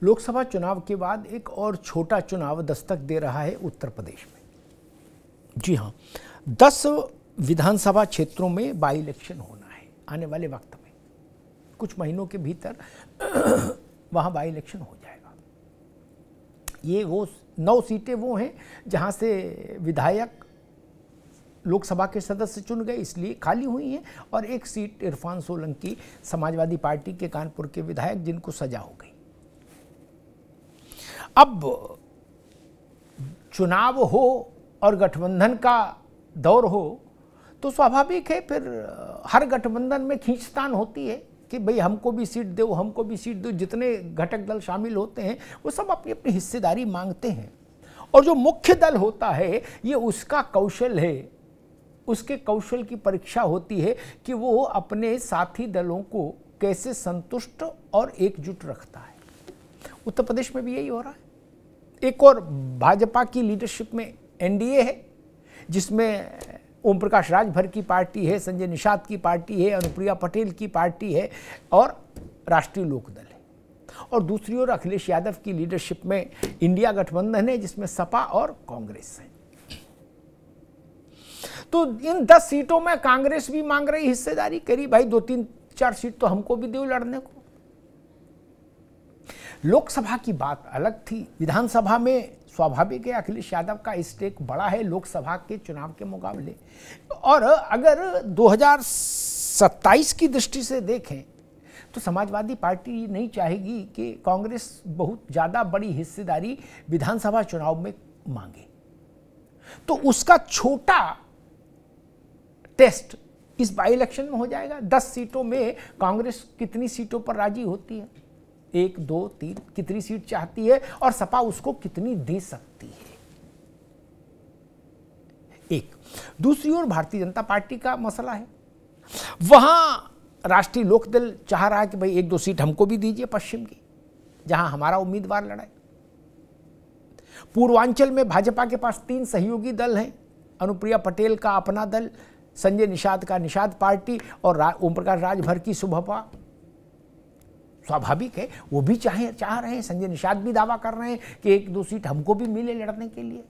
लोकसभा चुनाव के बाद एक और छोटा चुनाव दस्तक दे रहा है उत्तर प्रदेश में। जी हाँ, 10 विधानसभा क्षेत्रों में बाई इलेक्शन होना है आने वाले वक्त में। कुछ महीनों के भीतर वहाँ बाई इलेक्शन हो जाएगा। ये वो 9 सीटें वो हैं जहाँ से विधायक लोकसभा के सदस्य चुन गए इसलिए खाली हुई हैं, और एक सीट इरफान सोलंकी समाजवादी पार्टी के कानपुर के विधायक जिनको सजा हो गई। अब चुनाव हो और गठबंधन का दौर हो तो स्वाभाविक है फिर हर गठबंधन में खींचतान होती है कि भाई हमको भी सीट दो, हमको भी सीट दो। जितने घटक दल शामिल होते हैं वो सब अपनी अपनी हिस्सेदारी मांगते हैं, और जो मुख्य दल होता है ये उसका कौशल है, उसके कौशल की परीक्षा होती है कि वो अपने साथी दलों को कैसे संतुष्ट और एकजुट रखता है। उत्तर प्रदेश में भी यही हो रहा है। एक और भाजपा की लीडरशिप में एनडीए है जिसमें ओम प्रकाश राजभर की पार्टी है, संजय निषाद की पार्टी है, अनुप्रिया पटेल की पार्टी है और राष्ट्रीय लोकदल है। और दूसरी ओर अखिलेश यादव की लीडरशिप में इंडिया गठबंधन है जिसमें सपा और कांग्रेस है। तो इन 10 सीटों में कांग्रेस भी मांग रही हिस्सेदारी, करी भाई 2-3-4 सीट तो हमको भी दो लड़ने को। लोकसभा की बात अलग थी। विधानसभा में स्वाभाविक है अखिलेश यादव का स्टेक बड़ा है लोकसभा के चुनाव के मुकाबले, और अगर 2027 की दृष्टि से देखें तो समाजवादी पार्टी नहीं चाहेगी कि कांग्रेस बहुत ज़्यादा बड़ी हिस्सेदारी विधानसभा चुनाव में मांगे। तो उसका छोटा टेस्ट इस बाई इलेक्शन में हो जाएगा। 10 सीटों में कांग्रेस कितनी सीटों पर राजी होती है, 1, 2, 3 कितनी सीट चाहती है और सपा उसको कितनी दे सकती है। एक दूसरी ओर भारतीय जनता पार्टी का मसला है। वहां राष्ट्रीय लोकदल चाह रहा है कि भाई 1-2 सीट हमको भी दीजिए पश्चिम की, जहां हमारा उम्मीदवार लड़ाए। पूर्वांचल में भाजपा के पास 3 सहयोगी दल हैं, अनुप्रिया पटेल का अपना दल, संजय निषाद का निषाद पार्टी और ओम प्रकाश राजभर की सुभपा। स्वाभाविक है वो भी चाह रहे हैं, संजय निषाद भी दावा कर रहे हैं कि 1-2 सीट हमको भी मिले लड़ने के लिए।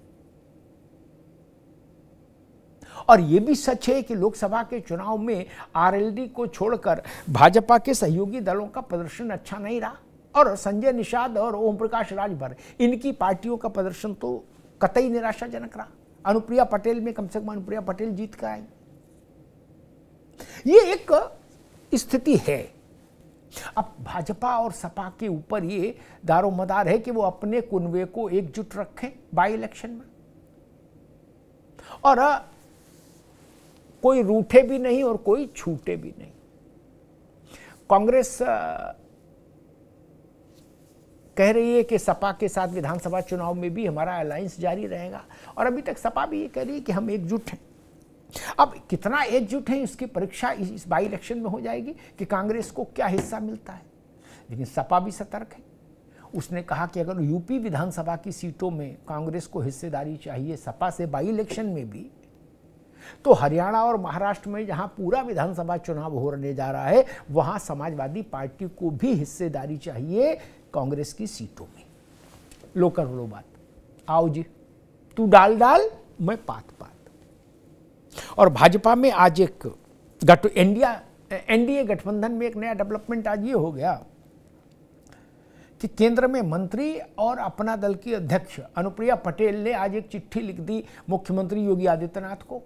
और ये भी सच है कि लोकसभा के चुनाव में आरएलडी को छोड़कर भाजपा के सहयोगी दलों का प्रदर्शन अच्छा नहीं रहा, और संजय निषाद और ओम प्रकाश राजभर इनकी पार्टियों का प्रदर्शन तो कतई निराशाजनक रहा। अनुप्रिया पटेल में कम से कम अनुप्रिया पटेल जीत कर आई। ये एक स्थिति है। अब भाजपा और सपा के ऊपर ये दारोमदार है कि वो अपने कुनबे को एकजुट रखें बाई इलेक्शन में, और कोई रूठे भी नहीं और कोई छूटे भी नहीं। कांग्रेस कह रही है कि सपा के साथ विधानसभा चुनाव में भी हमारा अलायंस जारी रहेगा, और अभी तक सपा भी ये कह रही है कि हम एकजुट हैं। अब कितना एकजुट है इसकी परीक्षा इस बाई इलेक्शन में हो जाएगी कि कांग्रेस को क्या हिस्सा मिलता है। लेकिन सपा भी सतर्क है। उसने कहा कि अगर यूपी विधानसभा की सीटों में कांग्रेस को हिस्सेदारी चाहिए सपा से बाई इलेक्शन में भी, तो हरियाणा और महाराष्ट्र में जहां पूरा विधानसभा चुनाव होने जा रहा है वहां समाजवादी पार्टी को भी हिस्सेदारी चाहिए कांग्रेस की सीटों में। लो कर लो बात, आओ जी, तू डाल डाल मैं पात पात। और भाजपा में आज एक एनडीए गठबंधन में एक नया डेवलपमेंट आज ये हो गया कि केंद्र में मंत्री और अपना दल की अध्यक्ष अनुप्रिया पटेल ने आज एक चिट्ठी लिख दी मुख्यमंत्री योगी आदित्यनाथ को,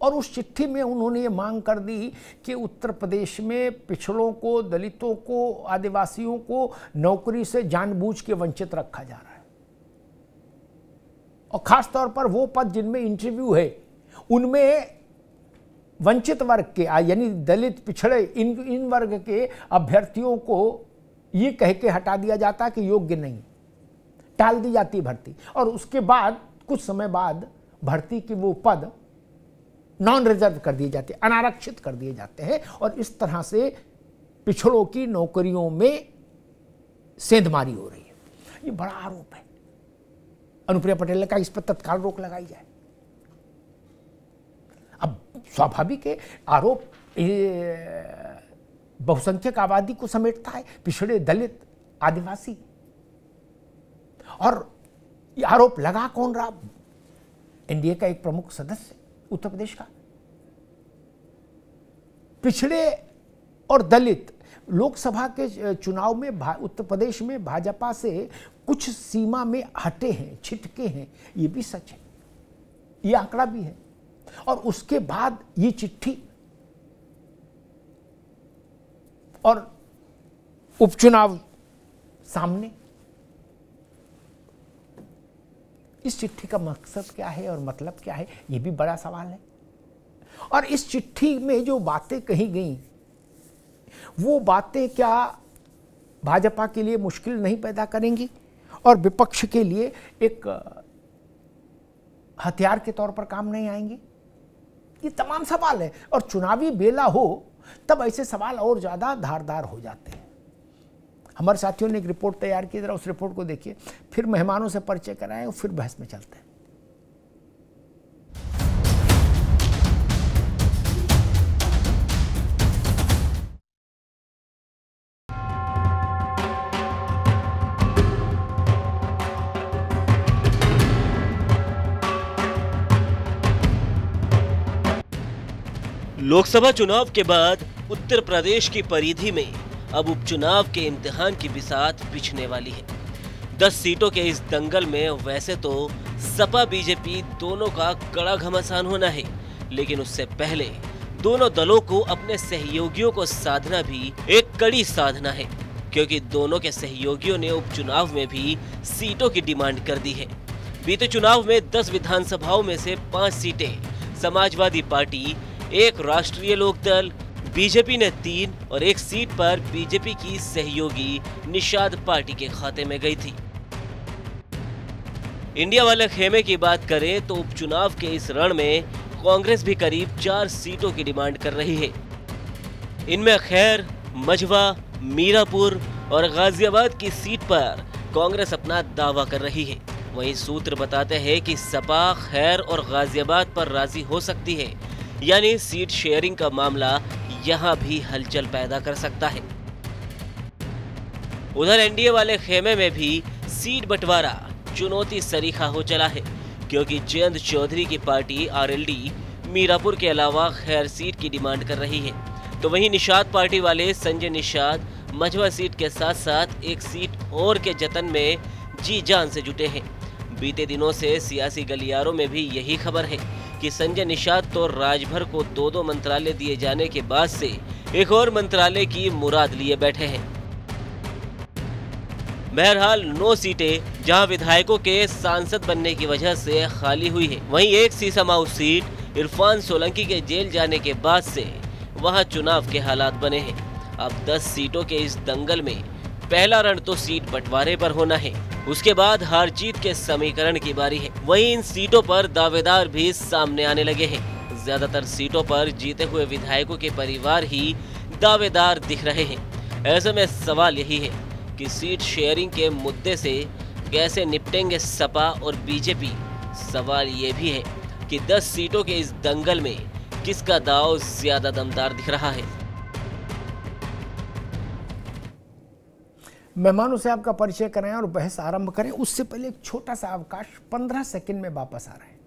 और उस चिट्ठी में उन्होंने ये मांग कर दी कि उत्तर प्रदेश में पिछड़ों को, दलितों को, आदिवासियों को नौकरी से जानबूझ के वंचित रखा जा रहा है, और खास तौर पर वो पद जिनमें इंटरव्यू है उनमें वंचित वर्ग के यानी दलित, पिछड़े, इन वर्ग के अभ्यर्थियों को ये कह के हटा दिया जाता है कि योग्य नहीं, टाल दी जाती भर्ती, और उसके बाद कुछ समय बाद भर्ती के वो पद नॉन रिजर्व कर दिए जाते, अनारक्षित कर दिए जाते हैं, और इस तरह से पिछड़ों की नौकरियों में सेंधमारी हो रही है। ये बड़ा आरोप है। अनुप्रिया पटेल ने कहा इस पर तत्काल रोक लगाई जाए। अब स्वाभाविक है आरोप बहुसंख्यक आबादी को समेटता है, पिछड़े, दलित, आदिवासी, और ये आरोप लगा कौन रहा? एनडीए का एक प्रमुख सदस्य उत्तर प्रदेश का। पिछड़े और दलित लोकसभा के चुनाव में उत्तर प्रदेश में भाजपा से कुछ सीमा में हटे हैं, छिटके हैं, ये भी सच है, ये आंकड़ा भी है। और उसके बाद ये चिट्ठी और उपचुनाव सामने, इस चिट्ठी का मकसद क्या है और मतलब क्या है, ये भी बड़ा सवाल है। और इस चिट्ठी में जो बातें कही गई, वो बातें क्या भाजपा के लिए मुश्किल नहीं पैदा करेंगी और विपक्ष के लिए एक हथियार के तौर पर काम नहीं आएंगी? ये तमाम सवाल है। और चुनावी बेला हो तब ऐसे सवाल और ज्यादा धारदार हो जाते हैं। हमारे साथियों ने एक रिपोर्ट तैयार की, जरा उस रिपोर्ट को देखिए, फिर मेहमानों से परिचय कराएं और फिर बहस में चलते हैं। लोकसभा चुनाव के बाद उत्तर प्रदेश की परिधि में अब उपचुनाव के इम्तिहान की बिसात बिछने वाली है। 10 सीटों के इस दंगल में वैसे तो सपा बीजेपी दोनों का कड़ा घमासान होना है, लेकिन उससे पहले दोनों दलों को अपने सहयोगियों को साधना भी एक कड़ी साधना है, क्योंकि दोनों के सहयोगियों ने उपचुनाव में भी सीटों की डिमांड कर दी है। बीते चुनाव में 10 विधानसभाओं में से 5 सीटें समाजवादी पार्टी, 1 राष्ट्रीय लोकदल, बीजेपी ने 3 और 1 सीट पर बीजेपी की सहयोगी निषाद पार्टी के खाते में गई थी। इंडिया वाले खेमे की बात करें तो उपचुनाव के इस रण में कांग्रेस भी करीब 4 सीटों की डिमांड कर रही है। इनमें खैर, मझवा, मीरापुर और गाजियाबाद की सीट पर कांग्रेस अपना दावा कर रही है। वहीं सूत्र बताते हैं कि सपा खैर और गाजियाबाद पर राजी हो सकती है, यानी सीट शेयरिंग का मामला यहां भी हलचल पैदा कर सकता है। उधर एनडीए वाले खेमे में भी सीट बंटवारा चुनौती सरीखा हो चला है, क्योंकि जयंत चौधरी की पार्टी आरएलडी मीरापुर के अलावा खैर सीट की डिमांड कर रही है, तो वहीं निषाद पार्टी वाले संजय निषाद मझवा सीट के साथ साथ 1 सीट और के जतन में जी जान से जुटे हैं। बीते दिनों से सियासी गलियारों में भी यही खबर है कि संजय निषाद तो राजभर को 2-2 मंत्रालय दिए जाने के बाद से एक और मंत्रालय की मुराद लिए बैठे हैं। बहरहाल 9 सीटें जहां विधायकों के सांसद बनने की वजह से खाली हुई है, वहीं 1 सीसामाऊ सीट इरफान सोलंकी के जेल जाने के बाद से वहां चुनाव के हालात बने हैं। अब 10 सीटों के इस दंगल में पहला रण तो सीट बंटवारे पर होना है, उसके बाद हार जीत के समीकरण की बारी है। वहीं इन सीटों पर दावेदार भी सामने आने लगे हैं। ज्यादातर सीटों पर जीते हुए विधायकों के परिवार ही दावेदार दिख रहे हैं। ऐसे में सवाल यही है कि सीट शेयरिंग के मुद्दे से कैसे निपटेंगे सपा और बीजेपी। सवाल ये भी है कि 10 सीटों के इस दंगल में किसका दांव ज्यादा दमदार दिख रहा है। मेहमानों से आपका परिचय कराएं और बहस आरंभ करें, उससे पहले एक छोटा सा अवकाश, 15 सेकंड में वापस आ रहे हैं।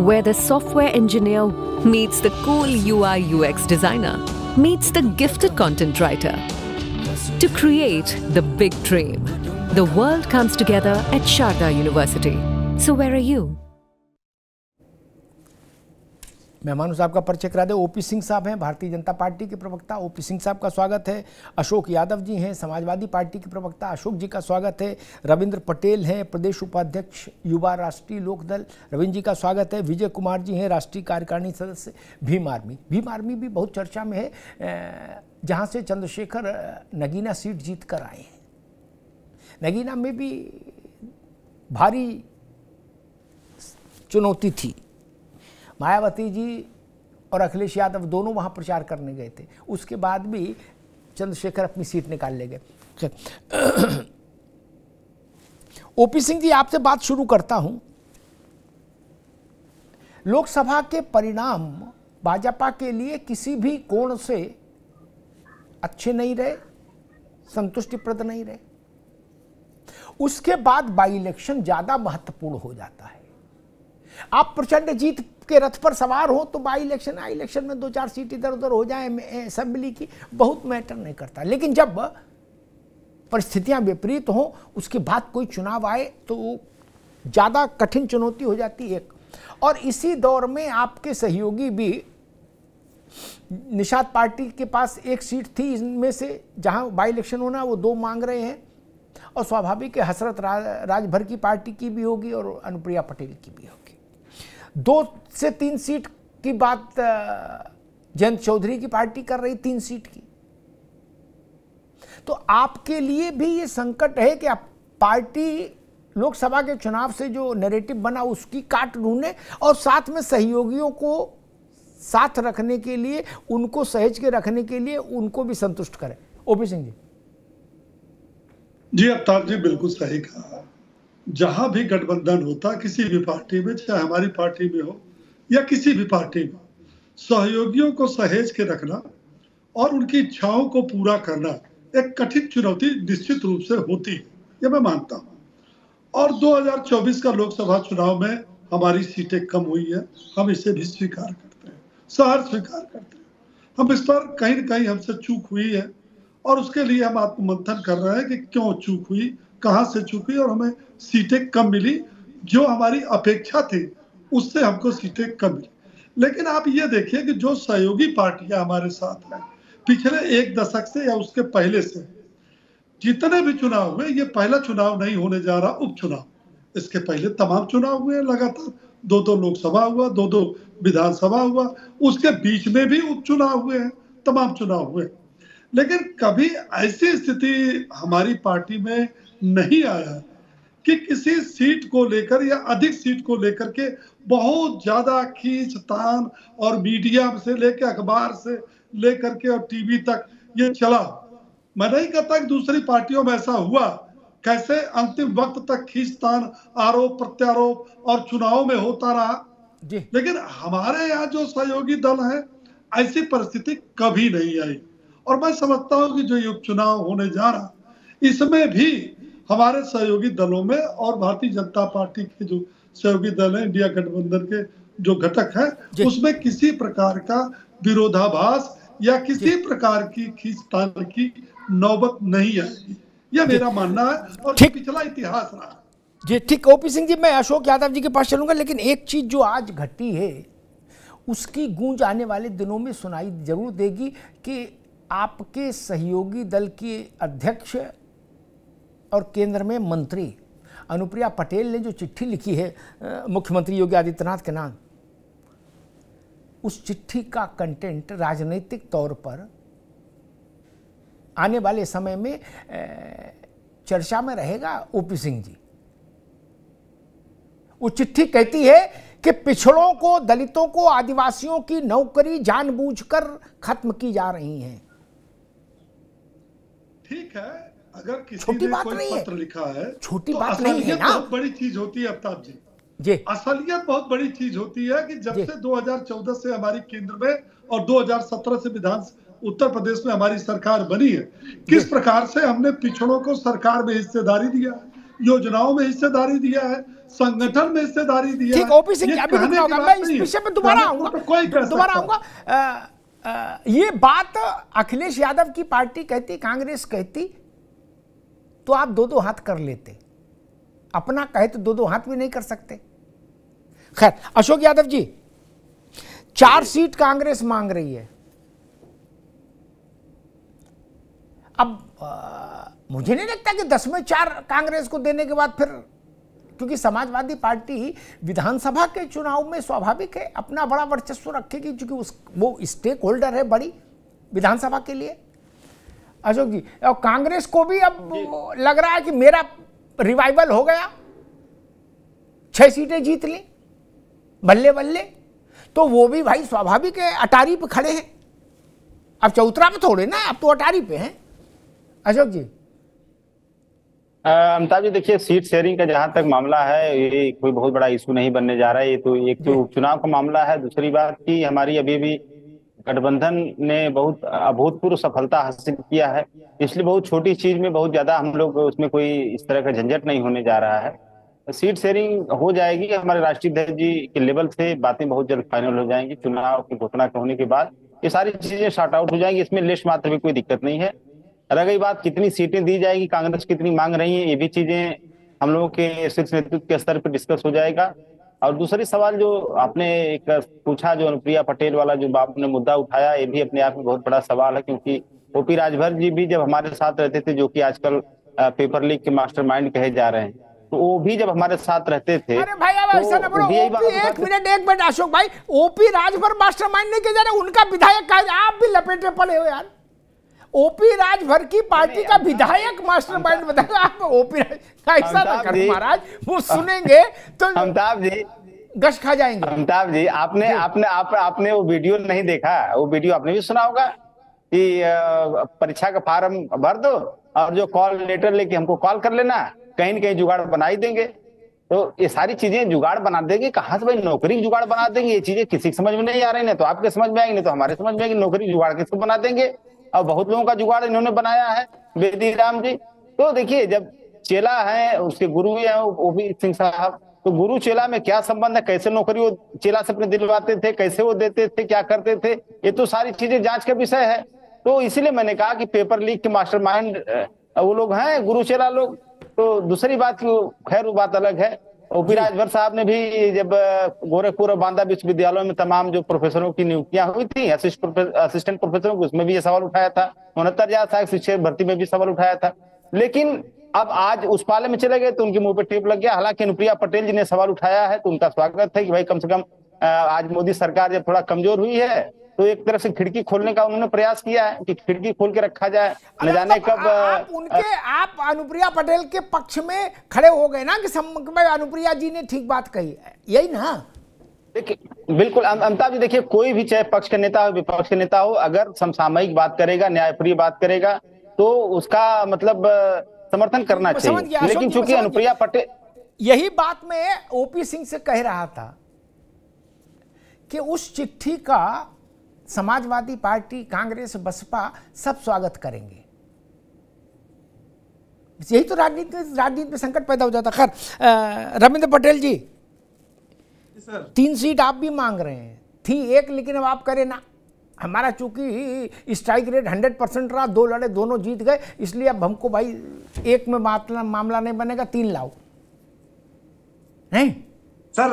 Where the software engineer meets the cool UI UX designer meets the gifted content writer to create the big dream. The world comes together at Sharda University. So where are you? मेहमानों से आपका परिचय करा दे। OP Singh साहब हैं, Bharatiya Janata party के प्रवक्ता, OP Singh साहब का स्वागत है। अशोक यादव जी हैं, समाजवादी पार्टी के प्रवक्ता, अशोक जी का स्वागत है। रविंद्र पटेल हैं, प्रदेश उपाध्यक्ष युवा राष्ट्रीय लोकदल, रविंद्र जी का स्वागत है। विजय कुमार जी हैं, राष्ट्रीय कार्यकारिणी सदस्य भीम आर्मी भी बहुत चर्चा में है, जहाँ से चंद्रशेखर नगीना सीट जीत कर आए हैं। नगीना में भी भारी चुनौती थी। मायावती जी और अखिलेश यादव दोनों वहां प्रचार करने गए थे, उसके बाद भी चंद्रशेखर अपनी सीट निकाल ले गए। ओपी सिंह जी, आपसे बात शुरू करता हूं। लोकसभा के परिणाम भाजपा के लिए किसी भी कोण से अच्छे नहीं रहे, संतुष्टिप्रद नहीं रहे। उसके बाद बाई इलेक्शन ज्यादा महत्वपूर्ण हो जाता है। आप प्रचंड जीत के रथ पर सवार हो तो बाई इलेक्शन इलेक्शन में 2-4 सीट इधर उधर हो जाए असेंबली की, बहुत मैटर नहीं करता। लेकिन जब परिस्थितियां विपरीत हो, उसके बाद कोई चुनाव आए तो ज्यादा कठिन चुनौती हो जाती है। और इसी दौर में आपके सहयोगी भी, निषाद पार्टी के पास एक सीट थी, इनमें से जहां बाई इलेक्शन होना वो 2 मांग रहे हैं, और स्वाभाविक है हसरत राजभर की पार्टी की भी होगी और अनुप्रिया पटेल की भी होगी। 2 से 3 सीट की बात जयंत चौधरी की पार्टी कर रही, 3 सीट की। तो आपके लिए भी ये संकट है कि आप पार्टी लोकसभा के चुनाव से जो नैरेटिव बना उसकी काट ढूंढे, और साथ में सहयोगियों को साथ रखने के लिए, उनको सहेज के रखने के लिए उनको भी संतुष्ट करें। ओपी सिंह जी। जी अफ्ताब जी, बिल्कुल सही कहा। जहां भी गठबंधन होता किसी भी पार्टी में, चाहे हमारी पार्टी में हो या किसी भी पार्टी में, सहयोगियों को सहेज के रखना और उनकी इच्छाओं को पूरा करना एक कठिन चुनौती निश्चित रूप से होती है, ये मैं मानता हूं। और 2024 का लोकसभा चुनाव में हमारी सीटें कम हुई है, हम इसे भी स्वीकार करते हैं, सहर्ष स्वीकार करते हैं। हम इस पर कहीं न कहीं हमसे चूक हुई है, और उसके लिए हम आत्ममंथन कर रहे हैं कि क्यों चूक हुई, कहां से चूक हुई, और हमें सीटें कम मिली। जो हमारी अपेक्षा थी उससे हमको सीटें कम मिली। लेकिन आप ये देखिए कि जो सहयोगी पार्टियां हमारे साथ हैं, पिछले 1 दशक से या उसके पहले से जितने भी चुनाव हुए, ये पहला चुनाव नहीं होने जा रहा उपचुनाव। इसके पहले तमाम चुनाव हुए, लगातार 2-2 लोकसभा हुआ, 2-2 विधानसभा हुआ, उसके बीच में भी उपचुनाव हुए हैं, तमाम चुनाव हुए। लेकिन कभी ऐसी स्थिति हमारी पार्टी में नहीं आया कि किसी सीट को लेकर या अधिक सीट को लेकर के बहुत ज्यादा खींचतान, और मीडिया से लेकर अखबार से लेकर के और टीवी तक ये चला। मैं नहीं कहता कि दूसरी पार्टियों में ऐसा हुआ, कैसे अंतिम वक्त तक खींचतान, आरोप प्रत्यारोप और चुनाव में होता रहा। लेकिन हमारे यहाँ जो सहयोगी दल है, ऐसी परिस्थिति कभी नहीं आई। और मैं समझता हूं कि जो ये उपचुनाव होने जा रहा, इसमें भी हमारे सहयोगी दलों में और भारतीय जनता पार्टी के जो सहयोगी दल है, इंडिया गठबंधन के जो घटक है, उसमें किसी प्रकार का विरोधाभास या किसी प्रकार की खींचतान की नौबत नहीं आएगी, यह मेरा मानना है, और पिछला इतिहास रहा। जी ठीक। ओपी सिंह जी, मैं अशोक यादव जी के पास चलूंगा, लेकिन एक चीज जो आज घटी है उसकी गूंज आने वाले दिनों में सुनाई जरूर देगी कि आपके सहयोगी दल की अध्यक्ष और केंद्र में मंत्री अनुप्रिया पटेल ने जो चिट्ठी लिखी है मुख्यमंत्री योगी आदित्यनाथ के नाम, उस चिट्ठी का कंटेंट राजनीतिक तौर पर आने वाले समय में चर्चा में रहेगा। ओपी सिंह जी, वो चिट्ठी कहती है कि पिछड़ों को, दलितों को, आदिवासियों की नौकरी जानबूझकर खत्म की जा रही है। ठीक है, अगर किसी ने कोई पत्र लिखा है, छोटी तो बात नहीं है ना। बहुत बड़ी चीज होती है अफ्ताब जी। असलियत बहुत बड़ी चीज होती है कि जब से 2014 से हमारी केंद्र में और 2017 से उत्तर प्रदेश में हमारी सरकार बनी है, किस प्रकार से हमने पिछड़ों को सरकार में हिस्सेदारी दिया है, योजनाओं में हिस्सेदारी दिया है, संगठन में हिस्सेदारी दिया है। ठीक, ओपी सिंह अभी रुकना होगा, मैं इस विषय पर दोबारा आऊंगा। ये बात अखिलेश यादव की पार्टी कहती, कांग्रेस कहती तो आप 2-2 हाथ कर लेते, अपना कहे तो 2-2 हाथ भी नहीं कर सकते। खैर, अशोक यादव जी, 4 सीट कांग्रेस मांग रही है। अब मुझे नहीं लगता कि 10 में 4 कांग्रेस को देने के बाद फिर, क्योंकि समाजवादी पार्टी विधानसभा के चुनाव में स्वाभाविक है अपना बड़ा वर्चस्व रखेगी, क्योंकि वो स्टेक होल्डर है बड़ी विधानसभा के लिए। अशोक जी, और कांग्रेस को भी अब लग रहा है कि मेरा रिवाइवल हो गया, 6 सीटें जीत ली बल्ले बल्ले, तो वो भी भाई स्वाभाविक है अटारी पे खड़े हैं। अब चौतरा पे थोड़े ना, अब तो अटारी पे हैं। अशोक जी। अमिताभ जी, देखिए, सीट शेयरिंग का जहां तक मामला है, ये कोई बहुत बड़ा इशू नहीं बनने जा रहा है। ये तो एक तो उपचुनाव का मामला है। दूसरी बात कि हमारी अभी भी गठबंधन ने बहुत अभूतपूर्व सफलता हासिल किया है, इसलिए बहुत छोटी चीज में बहुत ज्यादा हम लोग उसमें कोई इस तरह का झंझट नहीं होने जा रहा है। सीट शेयरिंग हो जाएगी, हमारे राष्ट्रीय अध्यक्ष जी के लेवल से बातें बहुत जल्द फाइनल हो जाएंगी। चुनाव की घोषणा होने के बाद ये सारी चीजें शॉर्ट आउट हो जाएंगी, इसमें लेश मात्र भी कोई दिक्कत नहीं है। रह गई बात कितनी सीटें दी जाएगी, कांग्रेस कितनी मांग रही है, ये भी चीजें हम लोगों के शीर्ष नेतृत्व के स्तर पर डिस्कस हो जाएगा। और दूसरी सवाल जो आपने एक पूछा, जो अनुप्रिया पटेल वाला जो आपने मुद्दा उठाया, ये भी अपने आप में बहुत बड़ा सवाल है, क्योंकि ओपी राजभर जी भी जब हमारे साथ रहते थे, जो कि आजकल पेपर लीक के मास्टरमाइंड कहे जा रहे हैं, तो वो भी जब हमारे साथ रहते थे। अरे भाई अब ऐसा ना बोलो, एक मिनट अशोक भाई, ओपी राजभर मास्टरमाइंड नहीं कहे जा रहे, उनका विधायक कहा, आप भी लपेटे पड़े हो यार। ओपी राजभर की पार्टी का विधायक मास्टरमाइंड बताया आप। ओपी ऐसा ना कर महाराज, वो सुनेंगे तो अमिताभ जी गश खा जाएंगे। अमिताभ जी आपने वो वीडियो नहीं देखा, वो वीडियो आपने भी सुना होगा कि परीक्षा का फार्म भर दो और जो कॉल लेटर लेके हमको कॉल कर लेना, कहीं न कहीं जुगाड़ बना ही देंगे। तो ये सारी चीजें जुगाड़ बना देंगे, कहाँ से भाई नौकरी की जुगाड़ बना देंगे? ये चीजें किसी की समझ में नहीं आ रही, नहीं तो आपके समझ में आएंगे, नहीं तो हमारे समझ में आएंगे। नौकरी जुगाड़ किसको बना देंगे? और बहुत लोगों का जुगाड़ इन्होंने बनाया है, बेदी राम जी। तो देखिए, जब चेला है, उसके गुरु भी है ओपी सिंह साहब, तो गुरु चेला में क्या संबंध है? कैसे नौकरी वो चेला से अपने दिलवाते थे, कैसे वो देते थे, क्या करते थे, ये तो सारी चीजें जांच का विषय है। तो इसीलिए मैंने कहा कि पेपर लीक के मास्टरमाइंड वो लोग हैं, गुरु चेला लोग। तो दूसरी बात की खैर वो बात अलग है। ओपी राजभर साहब ने भी जब गोरखपुर और बांदा विश्वविद्यालयों में तमाम जो प्रोफेसरों की नियुक्तियां हुई थी, असिस्टेंट प्रोफेसरों की, उसमें भी ये सवाल उठाया था। 69,000 सहायक शिक्षक भर्ती में भी सवाल उठाया था। लेकिन अब आज उस पाले में चले गए तो उनके मुंह पे टेप लग गया। हालांकि अनुप्रिया पटेल जी ने सवाल उठाया है, तो उनका स्वागत है कि भाई कम से कम आज मोदी सरकार जब थोड़ा कमजोर हुई है, तो एक तरफ से खिड़की खोलने का उन्होंने प्रयास किया है कि खिड़की खोल के रखा जाए, न जाने कब आप अनुप्रिया पटेल के पक्ष में खड़े हो गए ना कि अनुप्रिया जी ने ठीक बात कही, यही ना? देखिए बिल्कुल अमिताभ जी, देखिए कोई भी चाहे पक्ष का नेता हो विपक्ष का नेता हो, अगर समसामयिक बात करेगा, न्यायप्रिय बात करेगा, तो उसका मतलब समर्थन करना चाहिए। लेकिन चूंकि अनुप्रिया पटेल, यही बात मैं ओपी सिंह से कह रहा था कि उस चिट्ठी का समाजवादी पार्टी, कांग्रेस, बसपा सब स्वागत करेंगे। यही तो राजनीति में संकट पैदा हो जाता। खैर रविंद्र पटेल जी, 3 सीट आप भी मांग रहे हैं, थी 1, लेकिन अब आप करें ना, हमारा चूंकि स्ट्राइक रेट 100% रहा, 2 लड़े दोनों जीत गए, इसलिए अब हमको भाई 1 में मामला नहीं बनेगा, 3 लाओ। नहीं सर,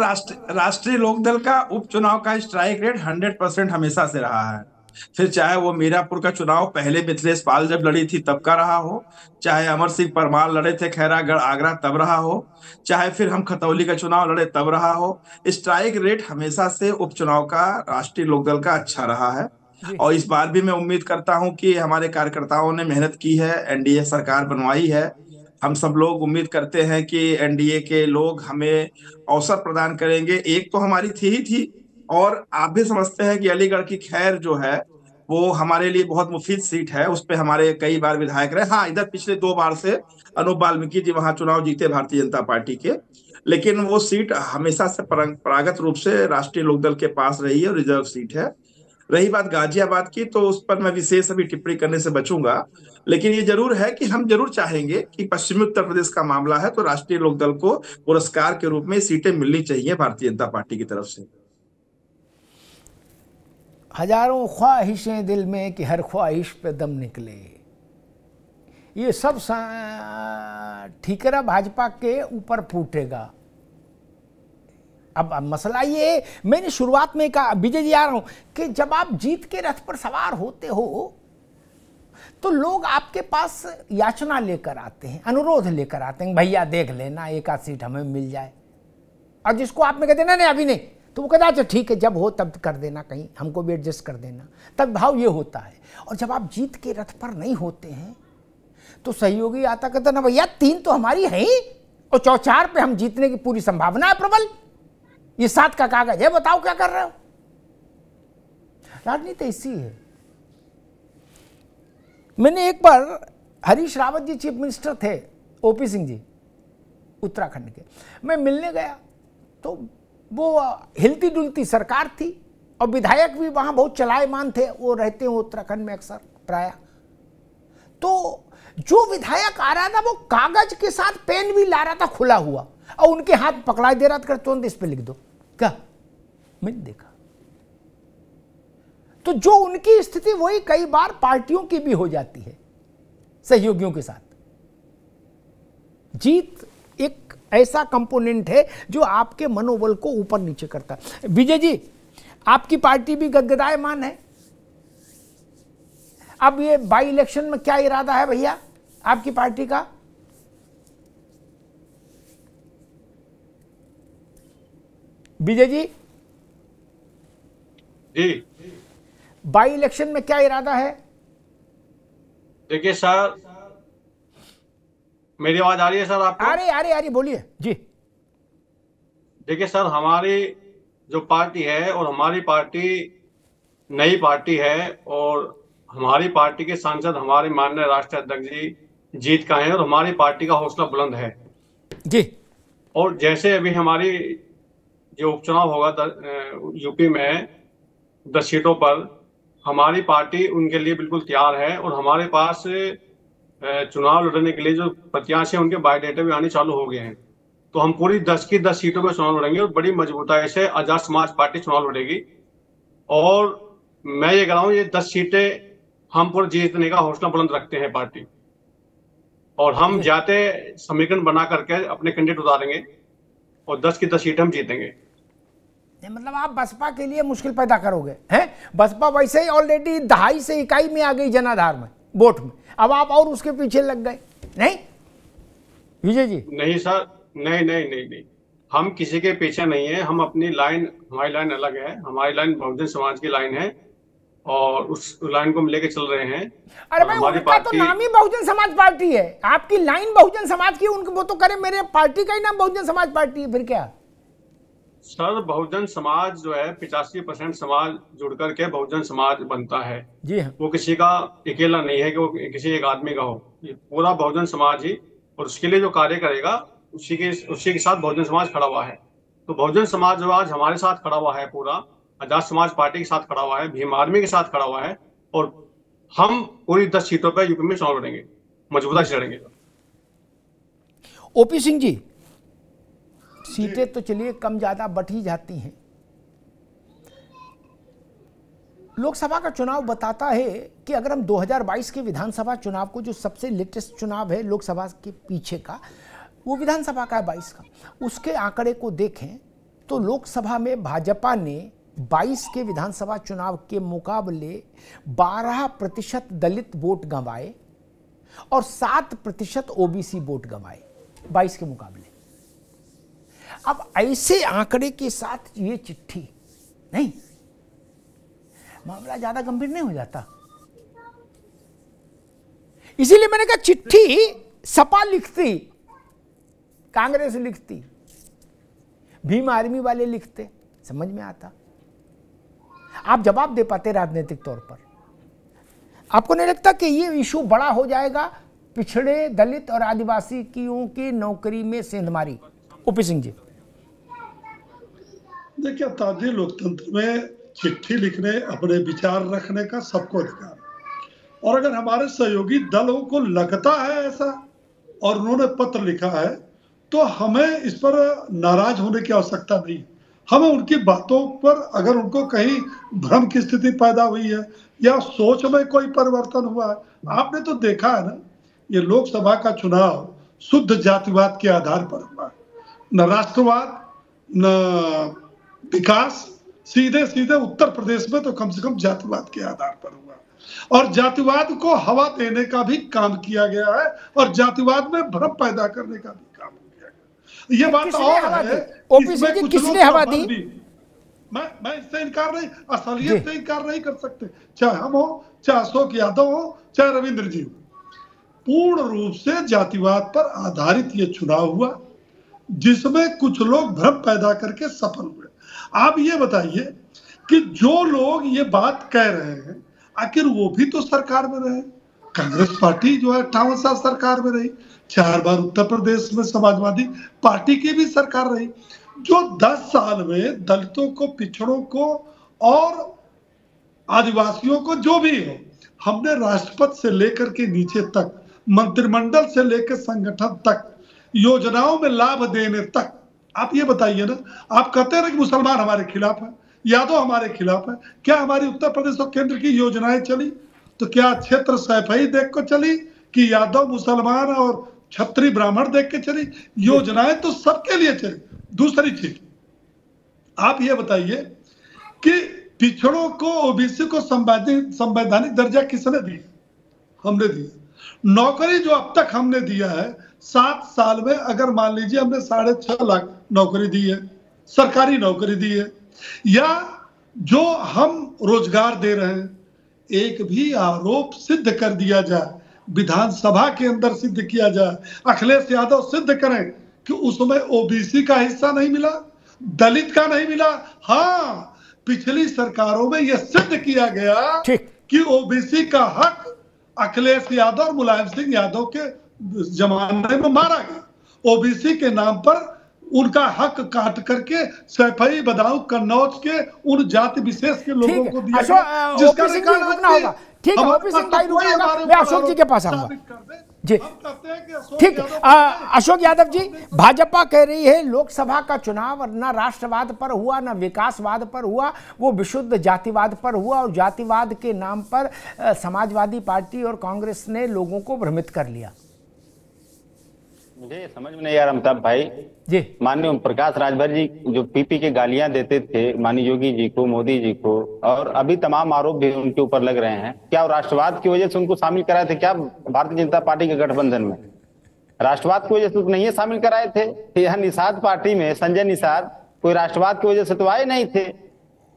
राष्ट्रीय लोकदल का उपचुनाव का स्ट्राइक रेट 100% हमेशा से रहा है। फिर चाहे वो मीरापुर का चुनाव पहले मिथिलेश पाल जब लड़ी थी तब का रहा हो, चाहे अमर सिंह परमार लड़े थे खैरागढ़ आगरा तब रहा हो, चाहे फिर हम खतौली का चुनाव लड़े तब रहा हो, स्ट्राइक रेट हमेशा से उपचुनाव का राष्ट्रीय लोकदल का अच्छा रहा है। और इस बार भी मैं उम्मीद करता हूं कि हमारे कार्यकर्ताओं ने मेहनत की है, एनडीए सरकार बनवाई है। हम सब लोग उम्मीद करते हैं कि एनडीए के लोग हमें अवसर प्रदान करेंगे। एक तो हमारी थी और आप भी समझते हैं कि अलीगढ़ की खैर जो है वो हमारे लिए बहुत मुफीद सीट है, उस पर हमारे कई बार विधायक रहे। हाँ, इधर पिछले 2 बार से अनूप वाल्मीकि जी वहां चुनाव जीते भारतीय जनता पार्टी के, लेकिन वो सीट हमेशा से परंपरागत रूप से राष्ट्रीय लोकदल के पास रही है और रिजर्व सीट है। रही बात गाजियाबाद की, तो उस पर मैं विशेष अभी टिप्पणी करने से बचूंगा, लेकिन ये जरूर है कि हम जरूर चाहेंगे कि पश्चिमी उत्तर प्रदेश का मामला है तो राष्ट्रीय लोकदल को पुरस्कार के रूप में सीटें मिलनी चाहिए भारतीय जनता पार्टी की तरफ से। हजारों ख्वाहिशें दिल में कि हर ख्वाहिश पे दम निकले, ये सब ठीकरा भाजपा के ऊपर फूटेगा। अब मसला ये, मैंने शुरुआत में कहा, विजय जी आ रहा हूं, कि जब आप जीत के रथ पर सवार होते हो तो लोग आपके पास याचना लेकर आते हैं, अनुरोध लेकर आते हैं, भैया देख लेना 1 आध सीट हमें मिल जाए। और जिसको आपने कहते ना नहीं अभी नहीं, तो वो कहता अच्छा ठीक है, जब हो तब कर देना, कहीं हमको भी एडजस्ट कर देना, तब भाव ये होता है। और जब आप जीत के रथ पर नहीं होते हैं तो सहयोगी आता कहता ना भैया 3 तो हमारी है ही, और 4 पे हम जीतने की पूरी संभावना है प्रबल, ये 7 का कागज है, बताओ क्या कर रहे हो। राजनीति ऐसी है। मैंने एक बार, हरीश रावत जी चीफ मिनिस्टर थे, ओपी सिंह जी उत्तराखंड के, मैं मिलने गया तो वो हिलती डुलती सरकार थी, और विधायक भी वहां बहुत चलायमान थे, वो रहते हैं उत्तराखंड में अक्सर प्राय। तो जो विधायक आ रहा था वो कागज के साथ पेन भी ला रहा था खुला हुआ, और उनके हाथ पकड़ा दे रहा था, तुरंत इस पे लिख दो। क्या मैंने देखा? तो जो उनकी स्थिति वही कई बार पार्टियों की भी हो जाती है सहयोगियों के साथ। जीत एक ऐसा कंपोनेंट है जो आपके मनोबल को ऊपर नीचे करता है। विजय जी, आपकी पार्टी भी गदगदायमान है। अब ये बाई इलेक्शन में क्या इरादा है भैया आपकी पार्टी का? विजय जी, जी बाई इलेक्शन में क्या इरादा है? देखिए सर, मेरी आवाज आ रही है सर आपको? अरे बोलिए जी। देखिए सर, हमारी जो पार्टी है, और हमारी पार्टी नई पार्टी है, और हमारी पार्टी के सांसद हमारे माननीय राष्ट्रीय अध्यक्ष जी जीत का है, और हमारी पार्टी का हौसला बुलंद है जी। और जैसे अभी हमारी जो उपचुनाव होगा यूपी में 10 सीटों पर, हमारी पार्टी उनके लिए बिल्कुल तैयार है, और हमारे पास चुनाव लड़ने के लिए जो प्रत्याशी हैं उनके बायोडेटा भी आने चालू हो गए हैं। तो हम पूरी 10 की 10 सीटों पर चुनाव लड़ेंगे, और बड़ी मजबूताई से आजाद समाज पार्टी चुनाव लड़ेगी। और मैं ये कह रहा हूँ, ये 10 सीटें हम पूरे जीतने का हौसला बुलंद रखते हैं पार्टी, और हम जाते समीकरण बना करके अपने कैंडिडेट उतारेंगे, और 10 की 10 सीटें हम जीतेंगे। मतलब आप बसपा के लिए मुश्किल पैदा करोगे हैं? बसपा वैसे ही ऑलरेडी दहाई से इकाई में आ गई जनाधार में, वोट में, अब आप और उसके पीछे लग गए। नहीं विजय जी? नहीं सर, नहीं, हम किसी के पीछे नहीं है। हम अपनी लाइन, हमारी लाइन अलग है। हमारी लाइन बहुजन समाज की लाइन है, और उस लाइन को हम लेके चल रहे हैं। अरे भाई, उनका तो नाम ही बहुजन समाज पार्टी है। आपकी लाइन बहुजन समाज की, उनको वो तो करे, मेरे पार्टी का ही नाम बहुजन समाज पार्टी है, फिर क्या? सर, बहुजन समाज जो है 85% समाज जुड़ करके बहुजन समाज बनता है जी हाँ। वो किसी का अकेला नहीं है कि वो किसी एक आदमी का हो, ये पूरा बहुजन समाज ही, और उसके लिए जो कार्य करेगा उसी के साथ बहुजन समाज खड़ा हुआ है। तो बहुजन समाज जो आज हमारे साथ खड़ा हुआ है, पूरा आजाद समाज पार्टी के साथ खड़ा हुआ है, भीम आर्मी के साथ खड़ा हुआ है, और हम पूरी 10 सीटों पर यूपी में चुनाव लड़ेंगे, मजबूता से लड़ेंगे। ओपी सिंह जी, सीटें तो चलिए कम ज्यादा बढ़ ही जाती हैं। लोकसभा का चुनाव बताता है कि अगर हम 2022 के विधानसभा चुनाव को, जो सबसे लेटेस्ट चुनाव है लोकसभा के पीछे का, वो विधानसभा का है 22 का, उसके आंकड़े को देखें तो लोकसभा में भाजपा ने 22 के विधानसभा चुनाव के मुकाबले 12% दलित वोट गंवाए और 7% ओबीसी वोट गंवाए 22 के मुकाबले। अब ऐसे आंकड़े के साथ ये चिट्ठी, नहीं, मामला ज्यादा गंभीर नहीं हो जाता। इसीलिए मैंने कहा चिट्ठी सपा लिखती, कांग्रेस लिखती, भीम आर्मी वाले लिखते, समझ में आता, आप जवाब दे पाते राजनीतिक तौर पर। आपको नहीं लगता कि ये इशू बड़ा हो जाएगा, पिछड़े दलित और आदिवासी की नौकरी में सेंधमारी? ओपी सिंह जी, देखिए, ताजी लोकतंत्र में चिट्ठी लिखने, अपने विचार रखने का सबको अधिकार है, और अगर हमारे सहयोगी दलों को लगता है ऐसा और उन्होंने पत्र लिखा है, तो हमें इस पर नाराज होने की आवश्यकता नहीं। हमें उनकी बातों पर, अगर उनको कहीं भ्रम की स्थिति पैदा हुई है या सोच में कोई परिवर्तन हुआ है, आपने तो देखा है ना, ये लोकसभा का चुनाव शुद्ध जातिवाद के आधार पर हुआ है, न राष्ट्रवाद न विकास। सीधे सीधे उत्तर प्रदेश में तो कम से कम जातिवाद के आधार पर हुआ, और जातिवाद को हवा देने का भी काम किया गया है, और जातिवाद में भ्रम पैदा करने का भी काम किया गया। ये बात और है, इसमें किसने हवा दी? मैं इससे इनकार नहीं, असलियत से इनकार नहीं कर सकते, चाहे हम हो, चाहे अशोक यादव हो, चाहे रविंद्र जी हो। पूर्ण रूप से जातिवाद पर आधारित ये चुनाव हुआ, जिसमें कुछ लोग भ्रम पैदा करके सफल हुए। आप ये बताइए कि जो लोग ये बात कह रहे हैं, आखिर वो भी तो सरकार में रहे। कांग्रेस पार्टी जो है 58 साल सरकार में रही, 4 बार उत्तर प्रदेश में समाजवादी पार्टी की भी सरकार रही। जो 10 साल में दलितों को, पिछड़ों को और आदिवासियों को जो भी हो, हमने राष्ट्रपति से लेकर के नीचे तक, मंत्रिमंडल से लेकर संगठन तक, योजनाओं में लाभ देने तक। आप ये बताइए ना, आप कहते हैं ना कि मुसलमान हमारे खिलाफ है, यादव हमारे खिलाफ है, क्या हमारी उत्तर प्रदेश और केंद्र की योजनाएं चली? तो क्या क्षेत्र सैफई देख कर चली कि यादव मुसलमान और छत्री ब्राह्मण देख के चली? योजनाएं तो सबके लिए चली। दूसरी चीज आप ये बताइए कि पिछड़ों को, ओबीसी को संवैधानिक दर्जा किसने दिया? हमने दिया। नौकरी जो अब तक हमने दिया है 7 साल में, अगर मान लीजिए हमने 6.5 लाख नौकरी दी है, सरकारी नौकरी दी है, या जो हम रोजगार दे रहे हैं, एक भी आरोप सिद्ध कर दिया जाए, विधानसभा के अंदर सिद्ध किया जाए, अखिलेश यादव सिद्ध करें कि उसमें ओबीसी का हिस्सा नहीं मिला, दलित का नहीं मिला। हाँ, पिछली सरकारों में यह सिद्ध किया गया कि ओबीसी का हक अखिलेश यादव और मुलायम सिंह यादव के जमाने में मारा गया। ओबीसी के नाम पर उनका हक काट करके सैफई, बदाऊं, कन्नौज के उन जाति विशेष के लोगों को दिया गया, जिसका रिकॉर्ड होगा। ठीक है, ओपी सिंह भाई रुकना होगा, मैं अशोक जी के पास आऊंगा जी। ठीक, अशोक यादव जी, भाजपा कह रही है लोकसभा का चुनाव ना राष्ट्रवाद पर हुआ, ना विकासवाद पर हुआ, वो विशुद्ध जातिवाद पर हुआ, और जातिवाद के नाम पर समाजवादी पार्टी और कांग्रेस ने लोगों को भ्रमित कर लिया। मुझे समझ में नहीं आ रहा अमिताभ भाई जी, माननीय ओम प्रकाश राजभर जी जो पीपी के गालियां देते थे माननीय योगी जी को, मोदी जी को, और अभी तमाम आरोप भी उनके ऊपर लग रहे हैं, क्या वो राष्ट्रवाद की वजह से उनको शामिल कराए थे क्या भारतीय जनता पार्टी के गठबंधन में? राष्ट्रवाद की वजह से नहीं शामिल कराए थे? यह निषाद पार्टी में संजय निषाद कोई राष्ट्रवाद की वजह से तो आए नहीं थे।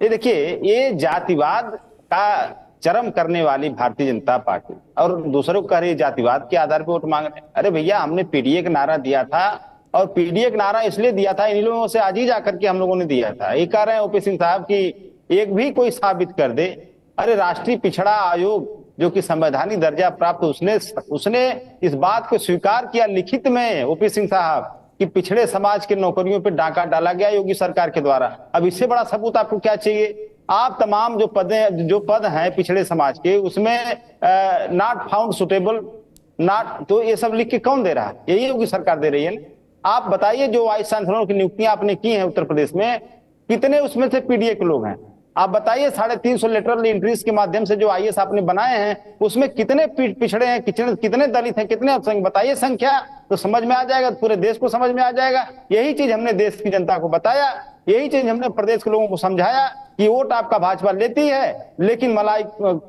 ये देखिए, ये जातिवाद का चरम करने वाली भारतीय जनता पार्टी और दूसरों को कह रही जातिवाद के आधार पर वोट मांग रहे। अरे भैया, हमने पीडीए का नारा दिया था, और पीडीए का नारा इसलिए दिया था, इन लोगों से आज ही जाकर के हम लोगों ने दिया था। ये कह रहे हैं ओपी सिंह साहब की एक भी कोई साबित कर दे। अरे राष्ट्रीय पिछड़ा आयोग जो कि संवैधानिक दर्जा प्राप्त, उसने इस बात को स्वीकार किया लिखित में ओपी सिंह साहब कि पिछड़े समाज के नौकरियों पर डाका डाला गया योगी सरकार के द्वारा। अब इससे बड़ा सबूत आपको क्या चाहिए? आप तमाम जो पद हैं पिछड़े समाज के, उसमें नॉट फाउंड सुटेबल, नॉट, तो ये सब लिख के कौन दे रहा है? यही योगी सरकार दे रही है ना। आप बताइए, जो वाइस चांसलरों की नियुक्तियां आपने की हैं उत्तर प्रदेश में, कितने उसमें से पीडीए के लोग हैं? आप बताइए, 350 लेटरल एंट्रीज के माध्यम से जो आईएएस आपने बनाए हैं, उसमें कितने पिछड़े हैं, कितने दलित हैं, कितने अल्पसंख्यक, बताइए संख्या, तो समझ में आ जाएगा, पूरे देश को समझ में आ जाएगा। यही चीज हमने देश की जनता को बताया, यही चीज हमने प्रदेश के लोगों को समझाया कि वोट आपका भाजपा लेती है, लेकिन मलाई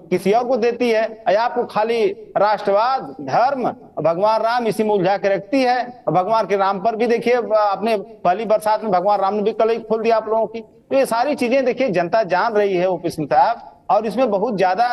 किसी और को देती है। आपको खाली राष्ट्रवाद, धर्म, भगवान राम इसी में उलझा के रखती है। भगवान के नाम पर भी देखिए, अपने पहली बरसात में भगवान राम ने भी कलई खोल दिया आप लोगों की। तो ये सारी चीजें देखिए जनता जान रही है ओपी सिंह साहब, और इसमें बहुत ज्यादा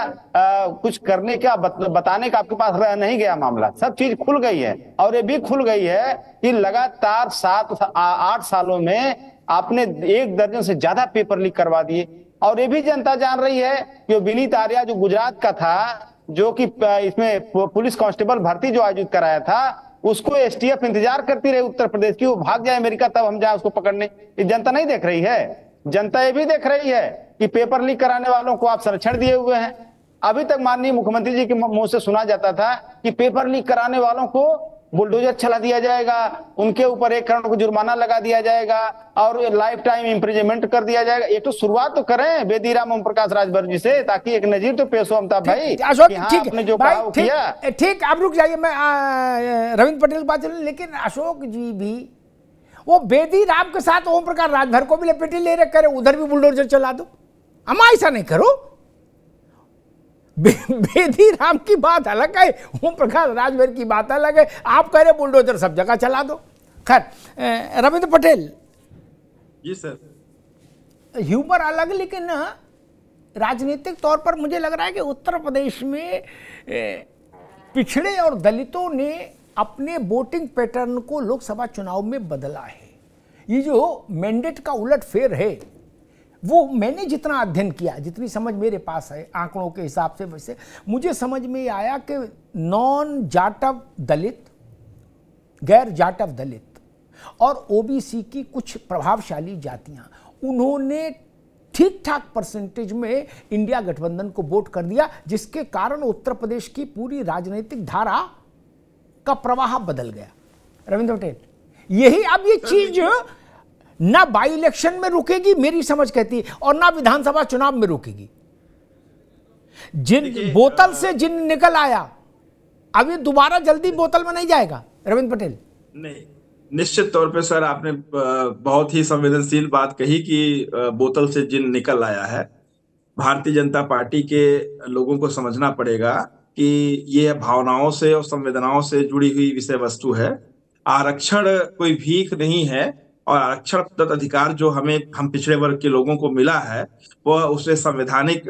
कुछ करने का, बताने का आपके पास रह नहीं गया मामला। सब चीज खुल गई है, और ये भी खुल गई है कि लगातार 7-8 सालों में आपने 1 दर्जन से ज्यादा पेपर लीक करवा दिए। और ये भी जनता जान रही है कि विनीत आर्या जो गुजरात का था, जो कि इसमें पुलिस कांस्टेबल भर्ती जो आयोजित कराया था, उसको एसटीएफ इंतजार करती रही उत्तर प्रदेश की, वो भाग जाए अमेरिका तब हम जाए उसको पकड़ने। ये जनता नहीं देख रही है? जनता ये भी देख रही है कि पेपर लीक कराने वालों को आप संरक्षण दिए हुए हैं। अभी तक माननीय मुख्यमंत्री जी के मुंह से सुना जाता था कि पेपर लीक कराने वालों को बुलडोजर चला दिया जाएगा, उनके ऊपर 1 करोड़ का जुर्माना लगा दिया जाएगा, और लाइफ टाइम इम्प्रिजनमेंट कर दिया जाएगा। एक तो शुरुआत तो करें बेदीराम ओम प्रकाश राजभर जी से, ताकि एक नजीर तो पेश हो अमिताभ भाई। अशोक, आपने जो कहा वो किया। ठीक, आप रुक जाइए, मैं रविंद्र पटेल की बात चलूं, लेकिन अशोक जी भी वो बेदीराम के साथ ओम प्रकाश राजभर को भी लपेटे ले रहे, करे उधर भी बुलडोजर चला दो। हम ऐसा नहीं करो, बेदीराम की बात अलग है, ओम प्रकाश राजभर की बात अलग है। आप कह रहे बुलडोजर सब जगह चला दो। खैर, रविंद्र पटेल जी सर, ह्यूमर अलग, लेकिन राजनीतिक तौर पर मुझे लग रहा है कि उत्तर प्रदेश में पिछड़े और दलितों ने अपने वोटिंग पैटर्न को लोकसभा चुनाव में बदला है। ये जो मैंडेट का उलटफेर है, वो मैंने जितना अध्ययन किया, जितनी समझ मेरे पास है आंकड़ों के हिसाब से, वैसे मुझे समझ में आया कि नॉन जाटव दलित, गैर जाटव दलित और ओबीसी की कुछ प्रभावशाली जातियां, उन्होंने ठीक ठाक परसेंटेज में इंडिया गठबंधन को वोट कर दिया, जिसके कारण उत्तर प्रदेश की पूरी राजनीतिक धारा का प्रवाह बदल गया। रविंद्र पटेल, यही अब ये चीज ना बाई इलेक्शन में रुकेगी, मेरी समझ कहती है, और ना विधानसभा चुनाव में रुकेगी। जिन बोतल से जिन निकल आया, अब ये दोबारा जल्दी बोतल में नहीं जाएगा। रविंद्र पटेल, नहीं, निश्चित तौर पे सर आपने बहुत ही संवेदनशील बात कही कि बोतल से जिन निकल आया है। भारतीय जनता पार्टी के लोगों को समझना पड़ेगा कि ये भावनाओं से और संवेदनाओं से जुड़ी हुई विषय वस्तु है। आरक्षण कोई भीख नहीं है, और आरक्षण प्रदत्त अधिकार जो हम पिछड़े वर्ग के लोगों को मिला है, वह उसे संवैधानिक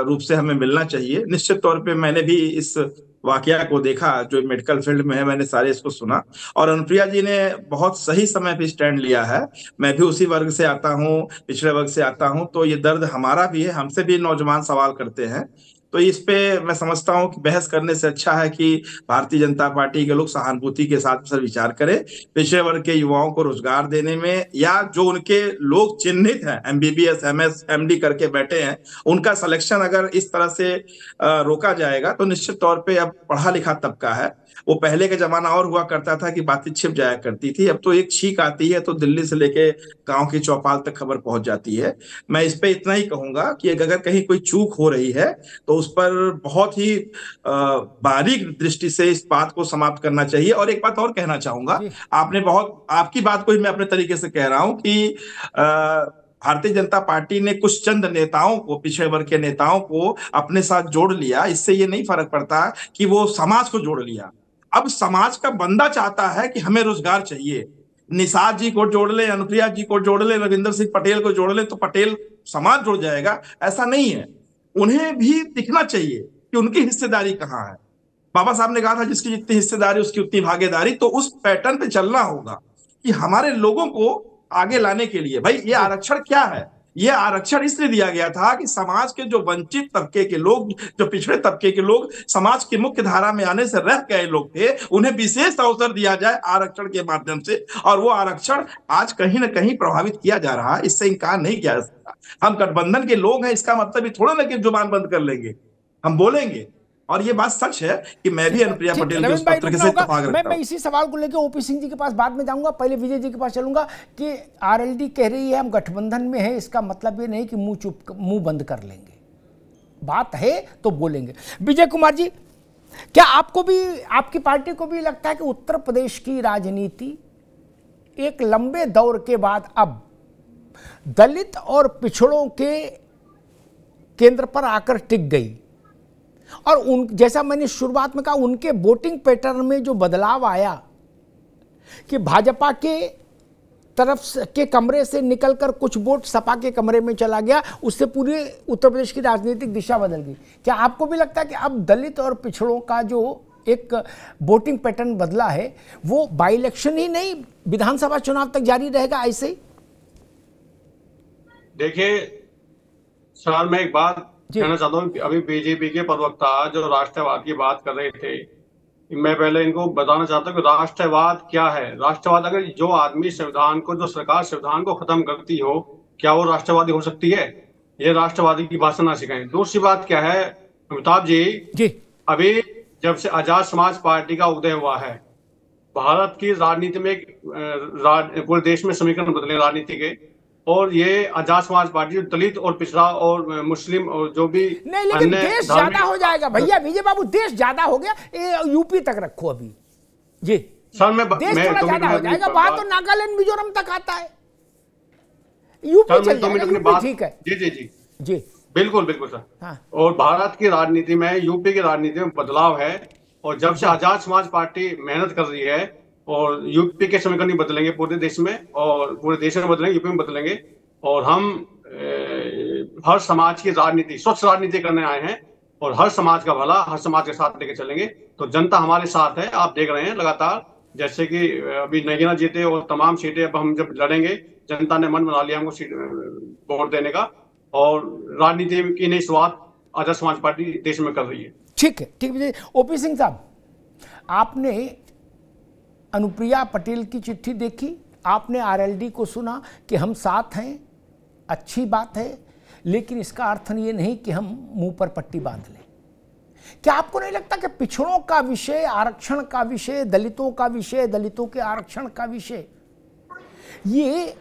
रूप से हमें मिलना चाहिए। निश्चित तौर पे मैंने भी इस वाकया को देखा, जो मेडिकल फील्ड में है, मैंने सारे इसको सुना, और अनुप्रिया जी ने बहुत सही समय पे स्टैंड लिया है। मैं भी उसी वर्ग से आता हूँ, पिछड़े वर्ग से आता हूँ, तो ये दर्द हमारा भी है। हमसे भी नौजवान सवाल करते हैं, तो इस पे मैं समझता हूं कि बहस करने से अच्छा है कि भारतीय जनता पार्टी के लोग सहानुभूति के साथ सर विचार करें। पिछड़े वर्ग के युवाओं को रोजगार देने में, या जो उनके लोग चिन्हित हैं, MBBS MS MD करके बैठे हैं, उनका सिलेक्शन अगर इस तरह से रोका जाएगा तो निश्चित तौर पे अब पढ़ा लिखा तबका है। वो पहले का जमाना और हुआ करता था कि बातें छिप जाया करती थी, अब तो एक छींक आती है तो दिल्ली से लेके गांव की चौपाल तक खबर पहुंच जाती है। मैं इस पे इतना ही कहूंगा कि अगर कहीं कोई चूक हो रही है तो उस पर बहुत ही बारीक दृष्टि से इस बात को समाप्त करना चाहिए। और एक बात और कहना चाहूंगा, आपकी बात को ही मैं अपने तरीके से कह रहा हूं कि भारतीय जनता पार्टी ने कुछ चंद नेताओं को, पिछड़े वर्ग के नेताओं को अपने साथ जोड़ लिया। इससे ये नहीं फर्क पड़ता कि वो समाज को जोड़ लिया। अब समाज का बंदा चाहता है कि हमें रोजगार चाहिए। निषाद जी को जोड़ ले, अनुप्रिया जी को जोड़ ले, रविंद्र सिंह पटेल को जोड़ ले, तो पटेल समाज जुड़ जाएगा, ऐसा नहीं है। उन्हें भी दिखना चाहिए कि उनकी हिस्सेदारी कहाँ है। बाबा साहब ने कहा था, जिसकी जितनी हिस्सेदारी उसकी उतनी भागीदारी। तो उस पैटर्न पे चलना होगा कि हमारे लोगों को आगे लाने के लिए, भाई ये आरक्षण क्या है? ये आरक्षण इसलिए दिया गया था कि समाज के जो वंचित तबके के लोग, जो पिछड़े तबके के लोग, समाज की मुख्य धारा में आने से रह गए लोग थे, उन्हें विशेष अवसर दिया जाए आरक्षण के माध्यम से। और वो आरक्षण आज कहीं ना कहीं प्रभावित किया जा रहा है, इससे इनकार नहीं किया जा सकता। हम गठबंधन के लोग हैं, इसका मतलब थोड़ा ना कि जुबान बंद कर लेंगे, हम बोलेंगे। और ये बात सच है कि मैं भी अनुप्रिया पटेल के उस पत्र के से इत्तेफाक रखता हूं। मैं इसी सवाल को लेकर ओपी सिंह जी के पास बाद में जाऊंगा, पहले विजय जी के पास चलूंगा कि आरएलडी कह रही है हम गठबंधन में है, इसका मतलब ये नहीं कि मुंह बंद कर लेंगे, बात है तो बोलेंगे। विजय कुमार जी, क्या आपको भी, आपकी पार्टी को भी लगता है कि उत्तर प्रदेश की राजनीति एक लंबे दौर के बाद अब दलित और पिछड़ों के केंद्र पर आकर टिक गई, और उन, जैसा मैंने शुरुआत में कहा, उनके वोटिंग पैटर्न में जो बदलाव आया कि भाजपा के तरफ के कमरे से निकलकर कुछ वोट सपा के कमरे में चला गया, उससे पूरे उत्तर प्रदेश की राजनीतिक दिशा बदल गई। क्या आपको भी लगता है कि अब दलित और पिछड़ों का जो एक वोटिंग पैटर्न बदला है वो बाई इलेक्शन ही नहीं, विधानसभा चुनाव तक जारी रहेगा ऐसे ही? देखिए सर, मैं एक बात कहना चाहता हूँ। अभी बीजेपी के प्रवक्ता जो राष्ट्रवाद की बात कर रहे थे, मैं पहले इनको बताना चाहता हूँ कि राष्ट्रवाद क्या है। राष्ट्रवाद, अगर जो आदमी संविधान को, जो सरकार संविधान को खत्म करती हो, क्या वो राष्ट्रवादी हो सकती है? ये राष्ट्रवादी की भाषा ना सिखाएं। दूसरी बात क्या है अमिताभ जी, अभी जब से आजाद समाज पार्टी का उदय हुआ है, भारत की राजनीति में पूरे देश में समीकरण बदले राजनीति के, और ये आजाद समाज पार्टी दलित और पिछड़ा और मुस्लिम और जो भी नहीं, लेकिन देश ज्यादा हो जाएगा भैया। विजय बाबू, देश ज्यादा हो गया, यूपी तक रखो अभी जी सर। मैं देश थोड़ा ज्यादा हो जाएगा, बात तो नागालैंड मिजोरम तक आता है, यूपी चल जाएगा, ठीक है। जी जी जी जी, बिल्कुल बिल्कुल सर। हाँ। और भारत की राजनीति में, यूपी की राजनीति में बदलाव है, और जब से आजाद समाज पार्टी मेहनत कर रही है, और यूपी के समीकरण नहीं बदलेंगे पूरे देश में, और पूरे देश में बदलेंगे, यूपी में बदलेंगे, और हम हर समाज की राजनीति, स्वच्छ राजनीति करने आए हैं, और हर समाज का भला हर समाज के साथ लेके चलेंगे। तो जनता हमारे साथ है, आप देख रहे हैं लगातार, जैसे कि अभी नगीना जीते और तमाम सीटें अब हम जब लड़ेंगे, जनता ने मन बना लिया हमको सीट वोट देने का, और राजनीति की नई शुरुआत आजाद समाज पार्टी देश में कर रही है। ठीक है, ठीक है। ओपी सिंह साहब, आपने अनुप्रिया पटेल की चिट्ठी देखी, आपने आरएलडी को सुना कि हम साथ हैं, अच्छी बात है, लेकिन इसका अर्थ ये नहीं कि हम मुंह पर पट्टी बांध लें। क्या आपको नहीं लगता कि पिछड़ों का विषय, आरक्षण का विषय, दलितों का विषय, दलितों के आरक्षण का विषय, ये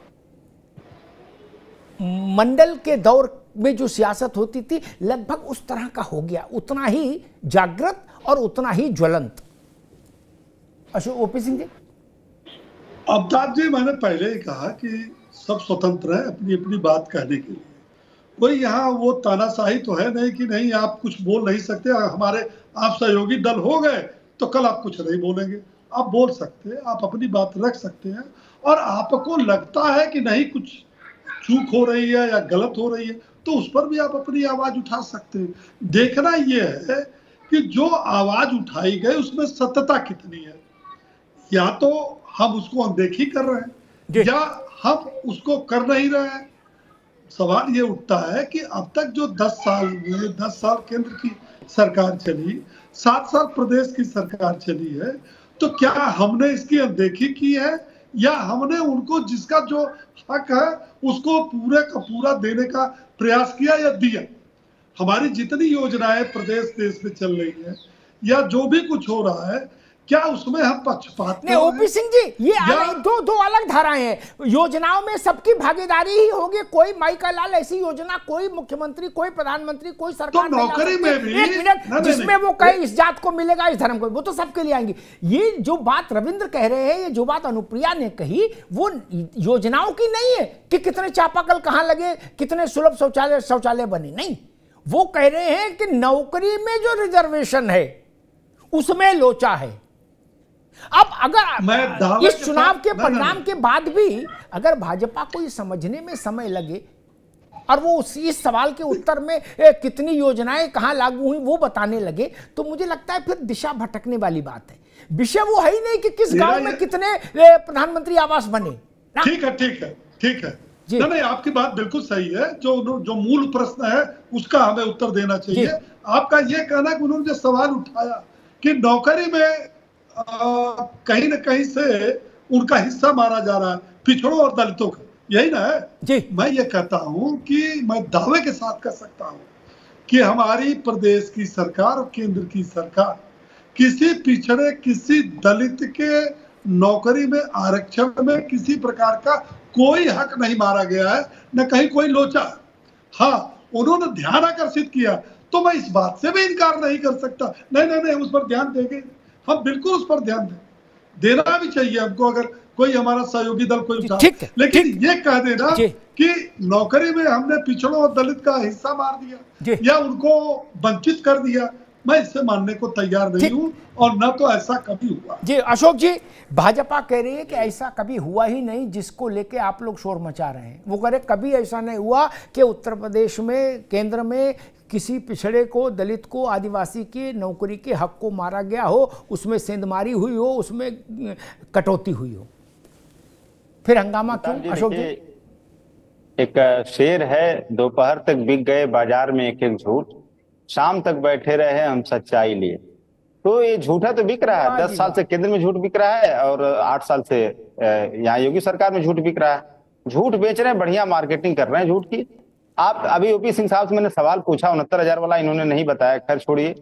मंडल के दौर में जो सियासत होती थी लगभग उस तरह का हो गया, उतना ही जागृत और उतना ही ज्वलंत। अशोक ओपी सिंह जी। अमिताभ जी, मैंने पहले ही कहा कि सब स्वतंत्र है अपनी अपनी बात कहने के लिए। कोई यहाँ वो तानाशाही तो है नहीं कि नहीं आप कुछ बोल नहीं सकते, हमारे आप सहयोगी दल हो गए तो कल आप कुछ नहीं बोलेंगे। आप बोल सकते हैं, आप अपनी बात रख सकते हैं, और आपको लगता है कि नहीं कुछ चूक हो रही है या गलत हो रही है तो उस पर भी आप अपनी आवाज उठा सकते हैं। देखना यह है कि जो आवाज उठाई गई उसमें सत्यता कितनी है। या तो हम उसको अनदेखी कर रहे हैं या हम उसको कर नहीं रहे हैं। सवाल ये उठता है कि अब तक जो 10 साल केंद्र की सरकार चली, 7 साल प्रदेश की सरकार चली है, तो क्या हमने इसकी अनदेखी की है या हमने उनको जिसका जो हक है उसको पूरे का पूरा देने का प्रयास किया या दिया। हमारी जितनी योजनाएं प्रदेश देश में चल रही है या जो भी कुछ हो रहा है, क्या उसमें हम पक्षपात नहीं? ओपी सिंह जी, ये दो अलग धाराएं हैं। योजनाओं में सबकी भागीदारी ही होगी। कोई माई का लाल ऐसी योजना कोई मुख्यमंत्री, कोई प्रधानमंत्री, कोई सरकार तो नौकरी में भी एक मिनट जिसमें वो कहे इस जात को मिलेगा, इस धर्म को, वो तो सबके लिए आएंगी। ये जो बात रविंद्र कह रहे हैं, ये जो बात अनुप्रिया ने कही, वो योजनाओं की नहीं है कि कितने चापाकल कहाँ लगे, कितने सुलभ शौचालय बने, नहीं। वो कह रहे हैं कि नौकरी में जो रिजर्वेशन है उसमें लोचा है। अब अगर इस चुनाव के परिणाम के बाद भी अगर भाजपा को ये समझने में समय लगे और वो इस सवाल के उत्तर में कितनी योजनाएं कहां लागू हुई वो बताने लगे, तो मुझे लगता है फिर दिशा भटकने वाली बात है। विषय वो है ही नहीं कि किस गांव में कितने प्रधानमंत्री आवास बने। ठीक है नहीं, आपकी बात बिल्कुल सही है। जो मूल प्रश्न है उसका हमें उत्तर देना चाहिए। आपका यह कहना कि उन्होंने जो सवाल उठाया कि नौकरी में कहीं न कहीं से उनका हिस्सा मारा जा रहा है पिछड़ों और दलितों का, यही ना है जी। मैं ये कहता हूं कि मैं दावे के साथ कह सकता हूं कि हमारी प्रदेश की सरकार और केंद्र की सरकार किसी पिछड़े, किसी दलित के नौकरी में, आरक्षण में किसी प्रकार का कोई हक नहीं मारा गया है, न कहीं कोई लोचा। हाँ, उन्होंने ध्यान आकर्षित किया तो मैं इस बात से भी इनकार नहीं कर सकता। नहीं, उस पर ध्यान देंगे, हम बिल्कुल उस पर ध्यान देना भी चाहिए हमको, अगर कोई हमारा सहयोगी दल कोई उठा। लेकिन ये कह देना कि नौकरी में हमने पिछड़ों और दलित का हिस्सा मार दिया या उनको वंचित कर दिया, मैं इससे मानने को तैयार नहीं हूं, और न तो ऐसा कभी हुआ। जी अशोक जी, भाजपा कह रही है कि ऐसा कभी हुआ ही नहीं जिसको लेके आप लोग शोर मचा रहे हैं। वो कह रहे कभी ऐसा नहीं हुआ कि उत्तर प्रदेश में, केंद्र में किसी पिछड़े को, दलित को, आदिवासी के नौकरी के हक को मारा गया हो, उसमें सेंधमारी हुई हो, उसमें कटौती हुई हो। फिर हंगामा क्यों अशोक जी? एक शेर है, दोपहर तक बिक गए बाजार में एक एक झूठ, शाम तक बैठे रहे हम सच्चाई लिए। तो ये झूठा तो बिक रहा है। 10 साल से केंद्र में झूठ बिक रहा है और 8 साल से यहाँ योगी सरकार में झूठ बिक रहा है। झूठ बेच रहे हैं, बढ़िया मार्केटिंग कर रहे हैं झूठ की। आप अभी ओपी सिंह साहब से मैंने सवाल पूछा 69,000 वाला, इन्होंने नहीं बताया, खैर छोड़िए।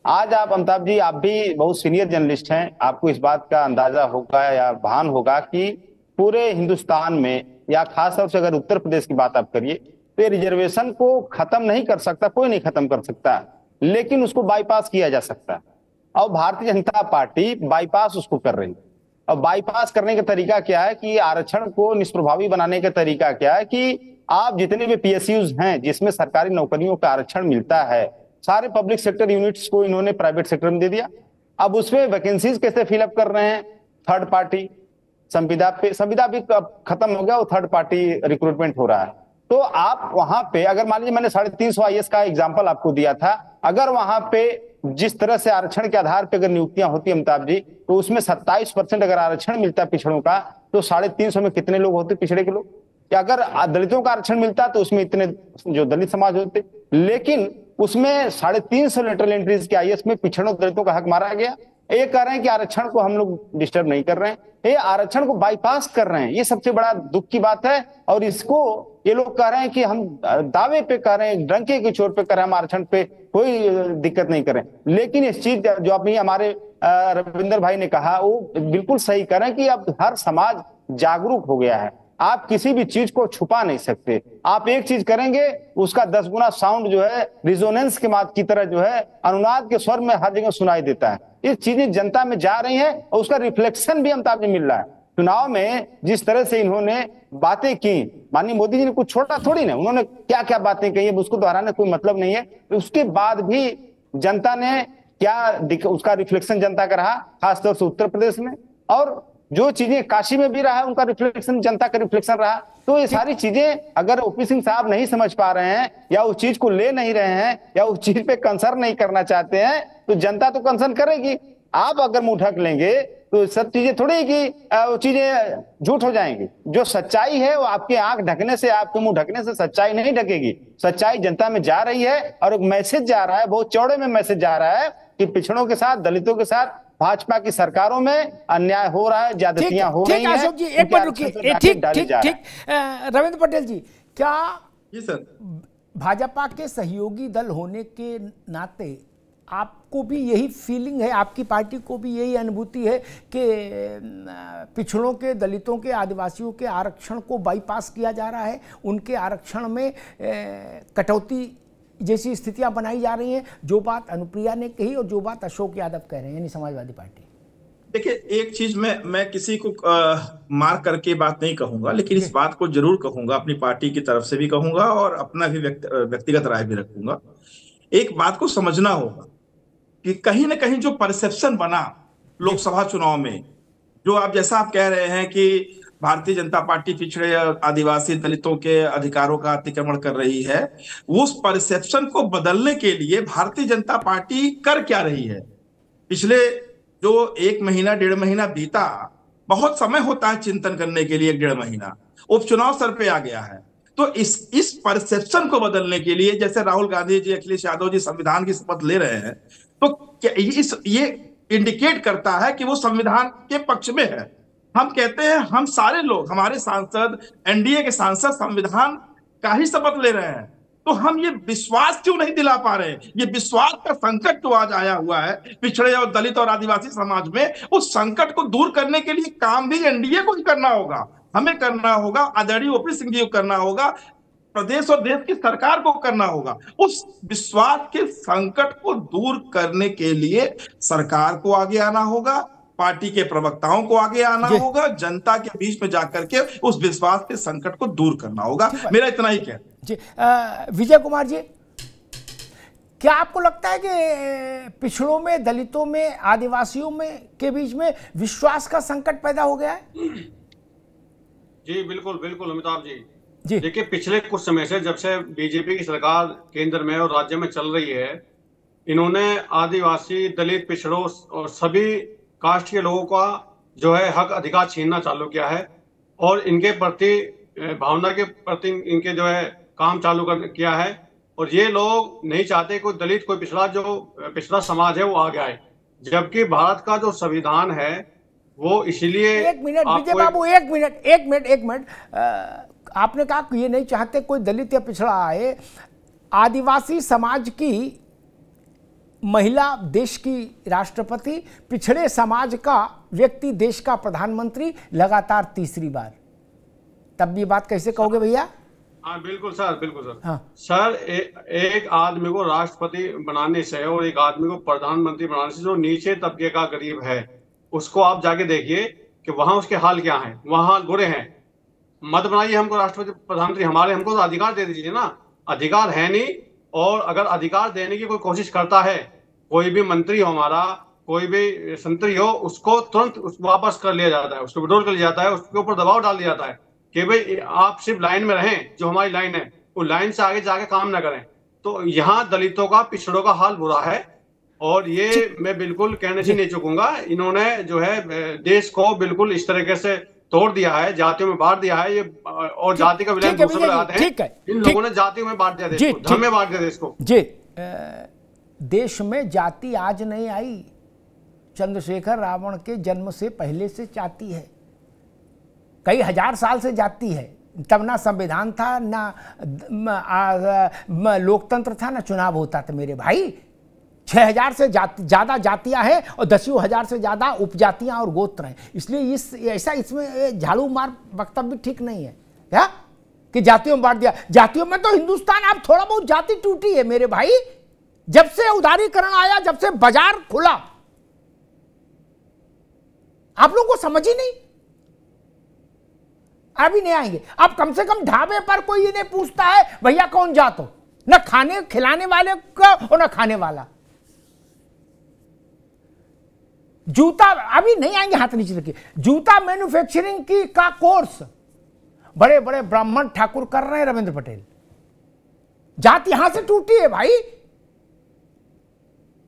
आज आप अमिताभ जी, आप भी बहुत सीनियर जर्नलिस्ट हैं, आपको इस बात का अंदाजा होगा या भान होगा कि पूरे हिंदुस्तान में या खासतौर से अगर उत्तर प्रदेश की बात आप करिए तो ये रिजर्वेशन को खत्म नहीं कर सकता, कोई नहीं खत्म कर सकता, लेकिन उसको बाईपास किया जा सकता है। और भारतीय जनता पार्टी बाईपास उसको कर रही है। और बाईपास करने का तरीका क्या है कि आरक्षण को निष्प्रभावी बनाने का तरीका क्या है कि आप जितने भी पीएसयूज हैं जिसमें सरकारी नौकरियों का आरक्षण मिलता है, सारे पब्लिक सेक्टर यूनिट्स को इन्होंने प्राइवेट सेक्टर में दे दिया। अब उसमें वैकेंसीज कैसे फिलअप कर रहे हैं? थर्ड पार्टी, संविदा भी खत्म हो गया, वो थर्ड पार्टी रिक्रूटमेंट हो रहा है। तो आप वहां पे अगर मान लीजिए, मैंने 350 आईएएस का एग्जाम्पल आपको दिया था, अगर वहां पे जिस तरह से आरक्षण के आधार पे अगर नियुक्तियां होती अमिताभ जी, तो उसमें 27% अगर आरक्षण मिलता पिछड़ों का, तो 350 में कितने लोग होते पिछड़े के लोग? या अगर दलितों का आरक्षण मिलता तो उसमें इतने जो दलित समाज होते, लेकिन उसमें 350 लेटरल एंट्रीज के आईएएस में पिछड़ों दलितों का हक मारा गया। ये कह रहे हैं कि आरक्षण को हम लोग डिस्टर्ब नहीं कर रहे हैं, ये आरक्षण को बाईपास कर रहे हैं। ये सबसे बड़ा दुख की बात है। और इसको ये लोग कह रहे हैं कि हम दावे पे कह रहे हैं, डंके की चोट पे कह रहे हैं, हम आरक्षण पे कोई दिक्कत नहीं कर रहे हैं। लेकिन इस चीज जो अभी हमारे रविंदर भाई ने कहा वो बिल्कुल सही कह रहे हैं कि अब हर समाज जागरूक हो गया है। आप किसी भी चीज को छुपा नहीं सकते। आप एक चीज करेंगे उसका 10 गुना साउंड जो है रिजोनेंस के मात की तरह जो है अनुनाद के स्वर में हर जगह सुनाई देता है। ये चीजें जनता में जा रही हैं और उसका रिफ्लेक्शन भी अमिताभ जी मिल रहा है। चुनाव में जिस तरह से इन्होंने बातें की, माननीय मोदी जी ने कुछ छोटा थोड़ी ना, उन्होंने क्या क्या बातें कही है उसको दोहराने कोई मतलब नहीं है। उसके बाद भी जनता ने क्या उसका रिफ्लेक्शन जनता का रहा, खासतौर से उत्तर प्रदेश में, और जो चीजें काशी में भी रहा है उनका रिफ्लेक्शन जनता का रिफ्लेक्शन रहा। तो ये सारी चीजें अगर ओपी सिंह साहब नहीं समझ पा रहे हैं या उस चीज को ले नहीं रहे हैं या उस चीज पे कंसर्न नहीं करना चाहते हैं तो जनता तो कंसर्न करेगी। आप अगर मुंह ढक लेंगे तो सब चीजें थोड़ी कि वो चीजें झूठ हो जाएंगी। जो सच्चाई है वो आपके आंख ढकने से, आपके मुंह ढकने से सच्चाई नहीं ढकेगी। सच्चाई जनता में जा रही है और एक मैसेज जा रहा है, बहुत चौड़े में मैसेज जा रहा है कि पिछड़ों के साथ, दलितों के साथ भाजपा की सरकारों में अन्याय हो रहा है, ज्यादतियां हो रही हैं। अशोक जी एक मिनट रुकिए। ठीक ठीक ठीक रविंद्र पटेल जी, क्या जी सर, भाजपा के सहयोगी दल होने के नाते आपको भी यही फीलिंग है, आपकी पार्टी को भी यही अनुभूति है कि पिछड़ों के, दलितों के, आदिवासियों के आरक्षण को बाईपास किया जा रहा है, उनके आरक्षण में कटौती जैसी स्थितियां बनाई जा रही हैं, जो बात अनुप्रिया ने कही और जो बात अशोक यादव कह रहे हैं यानी समाजवादी पार्टी? देखिए, एक चीज मैं किसी को मार करके बात नहीं कहूंगा, लेकिन इस बात को जरूर कहूंगा, अपनी पार्टी की तरफ से भी कहूंगा और अपना भी व्यक्तिगत राय भी रखूंगा। एक बात को समझना होगा कि कहीं ना कहीं जो परसेप्शन बना लोकसभा चुनाव में, जो आप जैसा आप कह रहे हैं कि भारतीय जनता पार्टी पिछड़े आदिवासी दलितों के अधिकारों का अतिक्रमण कर रही है, उस परसेप्शन को बदलने के लिए भारतीय जनता पार्टी कर क्या रही है? पिछले जो 1 महीना 1.5 महीना बीता, बहुत समय होता है चिंतन करने के लिए, 1-1.5 महीना, उपचुनाव सर पे आ गया है। तो इस परसेप्शन को बदलने के लिए, जैसे राहुल गांधी जी, अखिलेश यादव जी संविधान की शपथ ले रहे हैं, तो क्या ये इंडिकेट करता है कि वो संविधान के पक्ष में है। हम कहते हैं, हम सारे लोग, हमारे सांसद, एनडीए के सांसद संविधान का ही शपथ ले रहे हैं, तो हम ये विश्वास क्यों नहीं दिला पा रहे? ये विश्वास का संकट तो आज आया हुआ है पिछड़े और दलित और आदिवासी समाज में। उस संकट को दूर करने के लिए काम भी एनडीए को ही करना होगा, हमें करना होगा, आदरणीय ओपी सिंह जी को करना होगा, प्रदेश और देश की सरकार को करना होगा। उस विश्वास के संकट को दूर करने के लिए सरकार को आगे आना होगा, पार्टी के प्रवक्ताओं को आगे आना होगा, जनता के बीच में जाकर के उस विश्वास के संकट को दूर करना होगा। मेरा इतना ही कहना जी। विजय कुमार जी, क्या आपको लगता है कि पिछड़ों में, दलितों में, आदिवासियों में के बीच में विश्वास का संकट पैदा हो गया है? जी बिल्कुल बिल्कुल अमिताभ जी। देखिए, पिछले कुछ समय से, जब से बीजेपी की सरकार केंद्र में और राज्य में चल रही है, इन्होंने आदिवासी, दलित, पिछड़ों और सभी कास्ट के लोगों का जो है हक अधिकार छीनना चालू किया है और इनके प्रति, भावना के प्रति इनके जो है काम चालू किया है। और ये लोग नहीं चाहते कोई दलित, कोई पिछड़ा समाज है वो आगे आए, जबकि भारत का जो संविधान है वो इसीलिए। एक मिनट विजय बाबू, एक मिनट, आपने कहा कि ये नहीं चाहते कोई दलित या पिछड़ा आए। आदिवासी समाज की महिला देश की राष्ट्रपति, पिछड़े समाज का व्यक्ति देश का प्रधानमंत्री, लगातार तीसरी बार, तब भी बात कैसे कहोगे भैया? हाँ बिल्कुल सर, बिल्कुल सर। हाँ। सर, एक आदमी को राष्ट्रपति बनाने से और एक आदमी को प्रधानमंत्री बनाने से जो नीचे तबके का गरीब है, उसको आप जाके देखिए कि वहां उसके हाल क्या है। वहां बुरे हैं। मत बनाइए हमको राष्ट्रपति, प्रधानमंत्री, हमको तो अधिकार दे दीजिए ना। अधिकार है नहीं, और अगर अधिकार देने की कोई कोशिश करता है, कोई भी मंत्री हो हमारा, कोई भी संतरी हो, उसको तुरंत वापस कर लिया जाता है, उसको विड्रॉल कर लिया जाता है, उसके ऊपर दबाव डाल दिया जाता है कि भाई आप सिर्फ लाइन में रहें, जो हमारी लाइन है वो लाइन से आगे जाके काम ना करें। तो यहाँ दलितों का, पिछड़ों का हाल बुरा है, और ये मैं बिल्कुल कहने से नहीं चूकूंगा। इन्होंने जो है देश को बिल्कुल इस तरीके से तोड़ दिया है, जातियों में बांट दिया है ये, और जाति का विलय दूसरे लगाते हैं। इन लोगों ने जातियों में बांट दिया देश को, धर्म में बांट दिया देश को। जी, देश में जाति आज नहीं आई, चंद्रशेखर रावण के जन्म से पहले से जाती है, कई हजार साल से जाती है। तब ना संविधान था, ना लोकतंत्र था, ना चुनाव होता था मेरे भाई। 6000 से ज़्यादा जातियां हैं और 10,000 से ज़्यादा उपजातियां और गोत्र हैं। इसलिए इसमें झाड़ू मार वक्तव्य ठीक नहीं है क्या कि जातियों में बांट दिया। जातियों में तो हिंदुस्तान अब थोड़ा बहुत जाति टूटी है मेरे भाई। जब से उदारीकरण आया, जब से बाजार खुला, आप लोगों को समझ ही नहीं। अभी नहीं आएंगे। अब कम से कम ढाबे पर कोई ये नहीं पूछता है भैया कौन जात हो, ना खाने खिलाने वाले का और ना खाने वाला। जूता अभी नहीं आएंगे, हाथ नीचे रखिए। जूता मैन्युफैक्चरिंग की का कोर्स बड़े बड़े ब्राह्मण ठाकुर कर रहे हैं, रविंद्र पटेल। जात यहां से टूटी है भाई,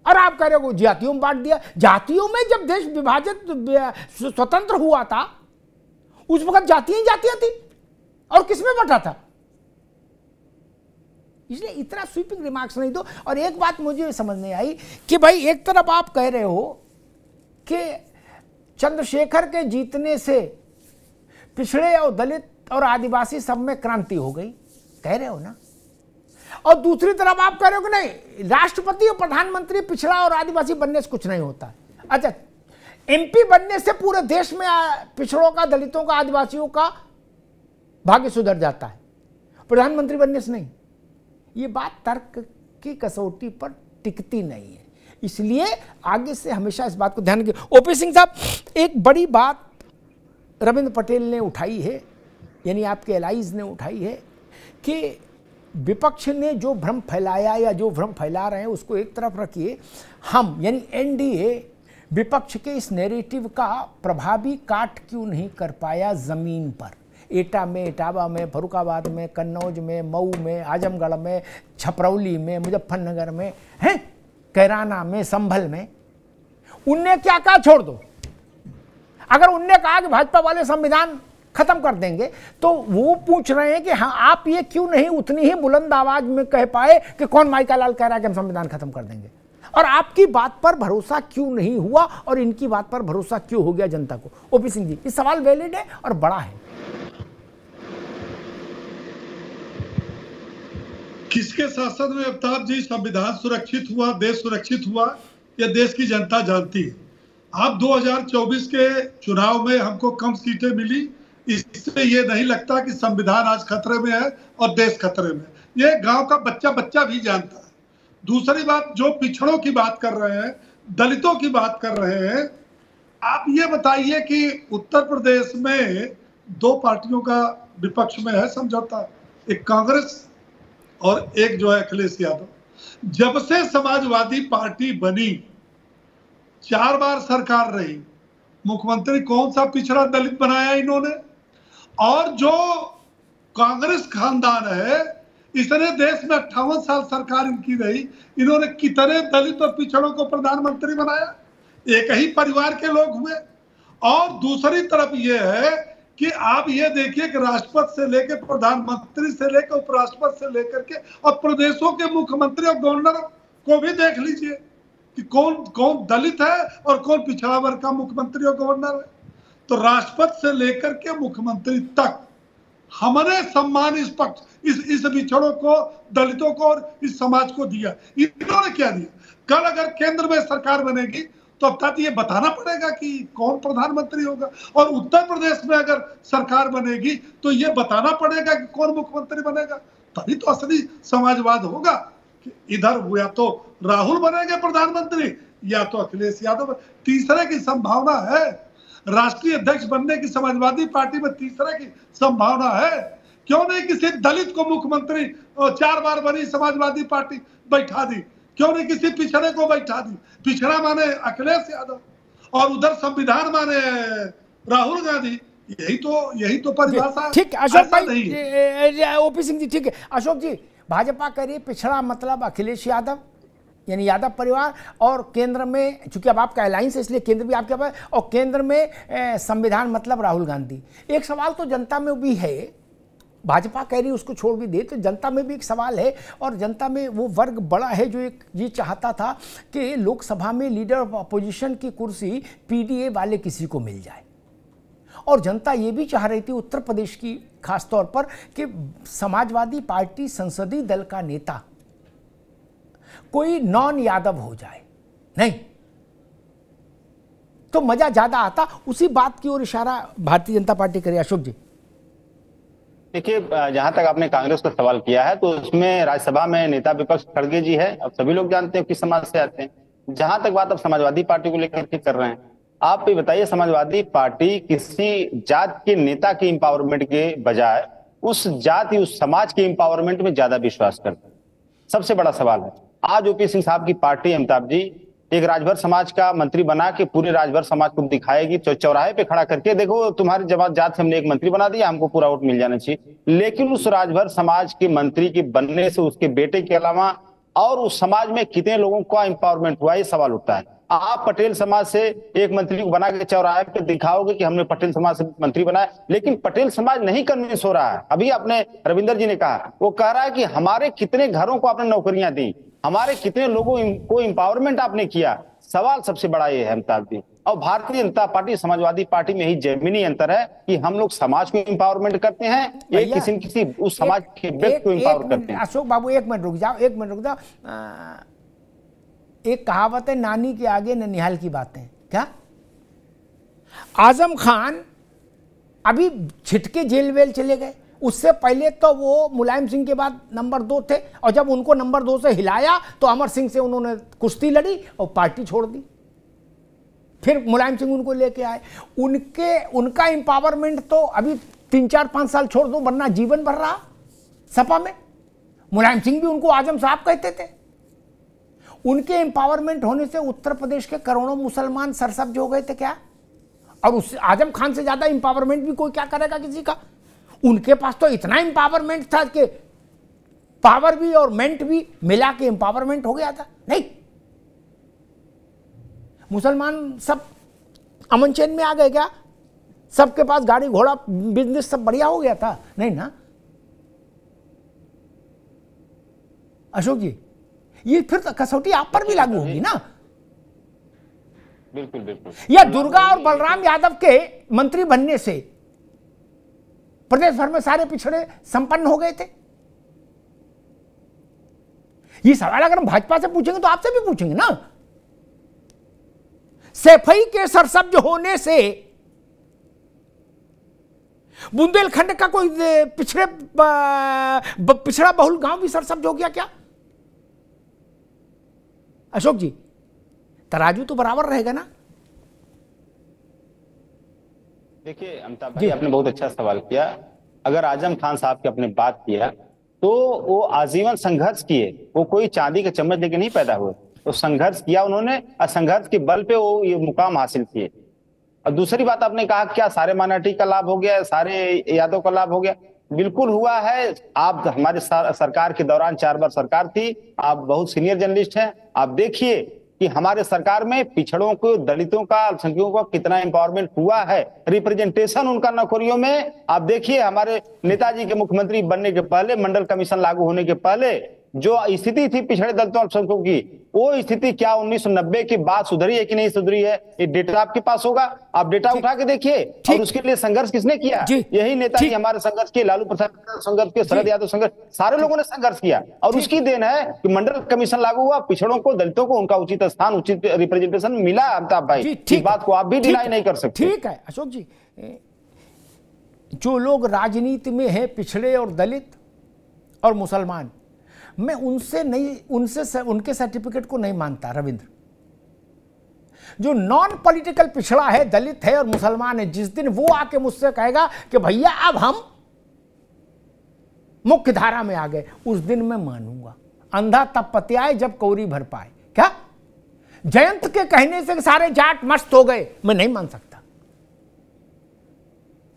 और आप कह रहे हो जातियों में बांट दिया। जातियों में जब देश विभाजित स्वतंत्र हुआ था उस वक्त जातियां जातियां थी, और किसमें बटा था। इसलिए इतना स्वीपिंग रिमार्क्स नहीं दो। और एक बात मुझे समझ नहीं आई कि भाई एक तरफ आप कह रहे हो कि चंद्रशेखर के जीतने से पिछड़े और दलित और आदिवासी सब में क्रांति हो गई, कह रहे हो ना, और दूसरी तरफ आप कह रहे हो कि नहीं राष्ट्रपति और प्रधानमंत्री पिछड़ा और आदिवासी बनने से कुछ नहीं होता। अच्छा, एमपी बनने से पूरे देश में पिछड़ों का, दलितों का, आदिवासियों का भाग्य सुधर जाता है, प्रधानमंत्री बनने से नहीं। ये बात तर्क की कसौटी पर टिकती नहीं है। इसलिए आगे से हमेशा इस बात को ध्यान रखिए। ओपी सिंह साहब, एक बड़ी बात रविंद्र पटेल ने उठाई है, यानी आपके एलाइज ने उठाई है कि विपक्ष ने जो भ्रम फैलाया या जो भ्रम फैला रहे हैं उसको एक तरफ रखिए। हम यानी एनडीए विपक्ष के इस नैरेटिव का प्रभावी काट क्यों नहीं कर पाया जमीन पर। एटा में, इटावा में, फरुखाबाद में, कन्नौज में, मऊ में, आजमगढ़ में, छपरौली में, मुजफ्फरनगर में, हैं कैराना में, संभल में। उनने क्या कहा छोड़ दो। अगर उनने कहा कि भाजपा वाले संविधान खत्म कर देंगे तो वो पूछ रहे हैं कि हाँ आप ये क्यों नहीं उतनी ही बुलंद आवाज में कह पाए कि कौन माइका लाल कह रहा है कि हम संविधान खत्म कर देंगे, और आपकी बात पर भरोसा क्यों नहीं हुआ और इनकी बात पर भरोसा क्यों हो गया जनता को। ओपी सिंह जी, ये सवाल वैलिड है और बड़ा है। किसके शासन में अमिताभ जी संविधान सुरक्षित हुआ, देश सुरक्षित हुआ, यह देश की जनता जानती है। आप 2024 के चुनाव में हमको कम सीटें मिली, इससे ये नहीं लगता कि संविधान आज खतरे में है और देश खतरे में। ये गांव का बच्चा भी जानता है। दूसरी बात, जो पिछड़ों की बात कर रहे हैं, दलितों की बात कर रहे हैं, आप ये बताइए कि उत्तर प्रदेश में 2 पार्टियों का विपक्ष में है समझौता, एक कांग्रेस और एक जो है अखिलेश यादव। जब से समाजवादी पार्टी बनी 4 बार सरकार रही, मुख्यमंत्री कौन सा पिछड़ा दलित बनाया इन्होंने। और जो कांग्रेस खानदान है, इसने देश में 58 साल सरकार इनकी रही, इन्होंने कितने दलित और पिछड़ों को प्रधानमंत्री बनाया। एक ही परिवार के लोग हुए। और दूसरी तरफ यह है कि आप ये देखिए कि राष्ट्रपति से लेकर प्रधानमंत्री से लेकर उपराष्ट्रपति से लेकर के और प्रदेशों के मुख्यमंत्री और गवर्नर को भी देख लीजिए कि कौन कौन दलित है और कौन पिछड़ा वर्ग का मुख्यमंत्री और गवर्नर है। तो राष्ट्रपति से लेकर के मुख्यमंत्री तक हमने सम्मान इस पक्ष इस पिछड़ों को, दलितों को और इस समाज को दिया। इन्होंने क्या दिया। कल अगर केंद्र में सरकार बनेगी तो अब तक ये बताना पड़ेगा कि कौन प्रधानमंत्री होगा, और उत्तर प्रदेश में अगर सरकार बनेगी तो ये बताना पड़ेगा कि कौन मुख्यमंत्री बनेगा। तभी तो असली समाजवाद होगा। कि इधर या तो राहुल बनेंगे प्रधानमंत्री या तो अखिलेश यादव। तीसरे की संभावना है, राष्ट्रीय अध्यक्ष बनने की समाजवादी पार्टी में तीसरे की संभावना है। क्यों नहीं किसी दलित को मुख्यमंत्री, 4 बार बनी समाजवादी पार्टी, बैठा दी। क्यों नहीं किसी पिछड़े को बैठा दी। पिछड़ा माने अखिलेश यादव और उधर संविधान माने राहुल गांधी। यही तो परिभाषा। ठीक, अशोक भाई, ओपी सिंह जी, ठीक है। अशोक जी, भाजपा कह रही है पिछड़ा मतलब अखिलेश यादव यानी यादव परिवार, और केंद्र में, चूंकि अब आपका अलायंस है इसलिए केंद्र भी आपके पास, और केंद्र में संविधान मतलब राहुल गांधी। एक सवाल तो जनता में भी है भाजपा कह रही उसको छोड़ भी दे, तो जनता में भी एक सवाल है, और जनता में वो वर्ग बड़ा है जो एक ये चाहता था कि लोकसभा में लीडर ऑफ अपोजिशन की कुर्सी पीडीए वाले किसी को मिल जाए, और जनता ये भी चाह रही थी उत्तर प्रदेश की खासतौर पर कि समाजवादी पार्टी संसदीय दल का नेता कोई नॉन यादव हो जाए, नहीं तो मजा ज्यादा आता। उसी बात की ओर इशारा भारतीय जनता पार्टी करे। अशोक जी देखिए, जहां तक आपने कांग्रेस का सवाल किया है तो उसमें राज्यसभा में नेता विपक्ष खड़गे जी है, अब सभी लोग जानते हैं किस समाज से आते हैं। जहां तक बात आप समाजवादी पार्टी को लेकर के कर रहे हैं, आप ये बताइए, समाजवादी पार्टी किसी जात के नेता के एम्पावरमेंट के बजाय उस जाति उस समाज के एम्पावरमेंट में ज्यादा विश्वास करते हैं? सबसे बड़ा सवाल है। आज ओपी सिंह साहब की पार्टी अमिताभ जी एक राजभर समाज का मंत्री बना के पूरे राजभर समाज को दिखाएगी, चौराहे पे खड़ा करके देखो तुम्हारी जमात जात से हमने एक मंत्री बना दिया, हमको पूरा वोट मिल जाना चाहिए। लेकिन उस राजभर समाज के मंत्री के बनने से उसके बेटे के अलावा और उस समाज में कितने लोगों का एम्पावरमेंट हुआ, ये सवाल उठता है। आप पटेल समाज से एक मंत्री को बना के चौराहे पे दिखाओगे कि हमने पटेल समाज से मंत्री बनाया, लेकिन पटेल समाज नहीं कन्विंस हो रहा है। अभी आपने रविंदर जी ने कहा, वो कह रहा है कि हमारे कितने घरों को आपने नौकरियां दी, हमारे कितने लोगों को एम्पावरमेंट आपने किया। सवाल सबसे बड़ा ये है अमिताभ जी, और भारतीय जनता पार्टी समाजवादी पार्टी में ही जमीनी अंतर है कि हम लोग समाज को एम्पावरमेंट करते हैं, एक किसी उस समाज के व्यक्ति को एम्पावर करते हैं। अशोक बाबू एक मिनट रुक जाओ, एक मिनट रुक जाओ। एक कहावत है, नानी के आगे ननिहाल की बातें। क्या आजम खान अभी छिटके जेल वेल चले गए, उससे पहले तो वो मुलायम सिंह के बाद नंबर 2 थे, और जब उनको नंबर 2 से हिलाया तो अमर सिंह से उन्होंने कुश्ती लड़ी और पार्टी छोड़ दी। फिर मुलायम सिंह उनको लेके आए। उनका एम्पावरमेंट तो अभी 3-4-5 साल छोड़ दो, वरना जीवन भर रहा सपा में। मुलायम सिंह भी उनको आजम साहब कहते थे। उनके एम्पावरमेंट होने से उत्तर प्रदेश के करोड़ों मुसलमान सरसब्ज हो गए थे क्या? और उस आजम खान से ज्यादा एम्पावरमेंट भी कोई क्या करेगा किसी का? उनके पास तो इतना एम्पावरमेंट था कि पावर भी और मेंट भी मिला के एम्पावरमेंट हो गया था। नहीं, मुसलमान सब अमन चैन में आ गए क्या? सबके पास गाड़ी घोड़ा बिजनेस सब बढ़िया हो गया था? नहीं ना अशोक जी, ये फिर तो कसौटी आप पर भी लागू होगी ना। बिल्कुल बिल्कुल। या दुर्गा और बलराम यादव के मंत्री बनने से प्रदेश भर में सारे पिछड़े संपन्न हो गए थे? ये सवाल अगर हम भाजपा से पूछेंगे तो आपसे भी पूछेंगे ना। सैफई के सरसब्ज होने से बुंदेलखंड का कोई पिछड़ा बहुल गांव भी सरसब्ज हो गया क्या अशोक जी? तराजू तो बराबर रहेगा ना। देखिए अमिताभ भाई, आपने बहुत अच्छा सवाल किया। अगर आजम खान साहब की आपने बात किया तो वो आजीवन संघर्ष किए, वो कोई चांदी के चम्मच लेके नहीं पैदा हुए, तो संघर्ष किया उन्होंने, और संघर्ष के बल पे वो ये मुकाम हासिल किए। और दूसरी बात आपने कहा क्या सारे माइनॉरिटी का लाभ हो गया, सारे यादव का लाभ हो गया? बिल्कुल हुआ है। आप हमारे सरकार के दौरान 4 बार सरकार थी, आप बहुत सीनियर जर्नलिस्ट हैं, आप देखिए कि हमारे सरकार में पिछड़ों को, दलितों का, अल्पसंख्यकों का कितना एम्पावरमेंट हुआ है, रिप्रेजेंटेशन उनका नौकरियों में। आप देखिए हमारे नेताजी के मुख्यमंत्री बनने के पहले, मंडल कमीशन लागू होने के पहले जो स्थिति थी पिछड़े दलितों अल्पसंख्यकों की, वो स्थिति क्या 1990 के बाद सुधरी है कि नहीं सुधरी है? ये डेटा आपके पास होगा, आप डेटा उठा के देखिए। और उसके लिए संघर्ष किसने किया? यही नेताजी हमारे संघर्ष किए, लालू प्रसाद संघर्ष किए, शरद यादव संघर्ष, सारे लोगों ने संघर्ष किया। और उसकी देन है कि मंडल कमीशन लागू हुआ, पिछड़ों को, दलितों को उनका उचित स्थान, उचित रिप्रेजेंटेशन मिला। अमिताभ भाई, इस बात को आप भी डिनाई नहीं कर सकते। ठीक है अशोक जी, जो लोग राजनीति में हैं, पिछड़े और दलित और मुसलमान, मैं उनके सर्टिफिकेट को नहीं मानता रविंद्र। जो नॉन पॉलिटिकल पिछड़ा है, दलित है और मुसलमान है, जिस दिन वो आके मुझसे कहेगा कि भैया अब हम मुख्य धारा में आ गए, उस दिन मैं मानूंगा। अंधा तब पतियाए जब कौरी भर पाए। क्या जयंत के कहने से सारे जाट मस्त हो गए? मैं नहीं मान सकता।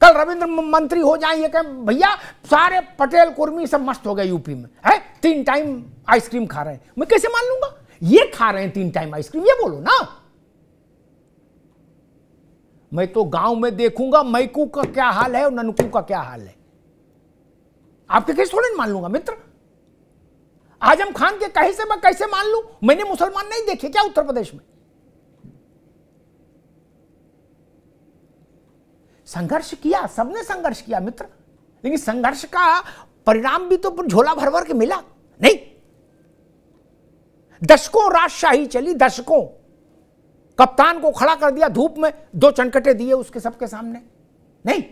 कल रविंद्र मंत्री हो जाए, ये कहें भैया सारे पटेल कुर्मी सब मस्त हो गए यूपी में, है 3 टाइम आइसक्रीम खा रहे हैं, मैं कैसे मान लूंगा? ये खा रहे हैं 3 टाइम आइसक्रीम, ये बोलो ना। मैं तो गांव में देखूंगा मैकू का क्या हाल है और ननकू का क्या हाल है। आपके केस थोड़े मान लूंगा मित्र। आजम खान के कहे से मैं कैसे मान लूं? मैंने मुसलमान नहीं देखे क्या उत्तर प्रदेश में? संघर्ष किया, सबने संघर्ष किया मित्र, लेकिन संघर्ष का परिणाम भी तो झोला भर भर के मिला नहीं। दशकों राजशाही चली, दशकों। कप्तान को खड़ा कर दिया धूप में, 2 चनकटे दिए उसके सबके सामने। नहीं,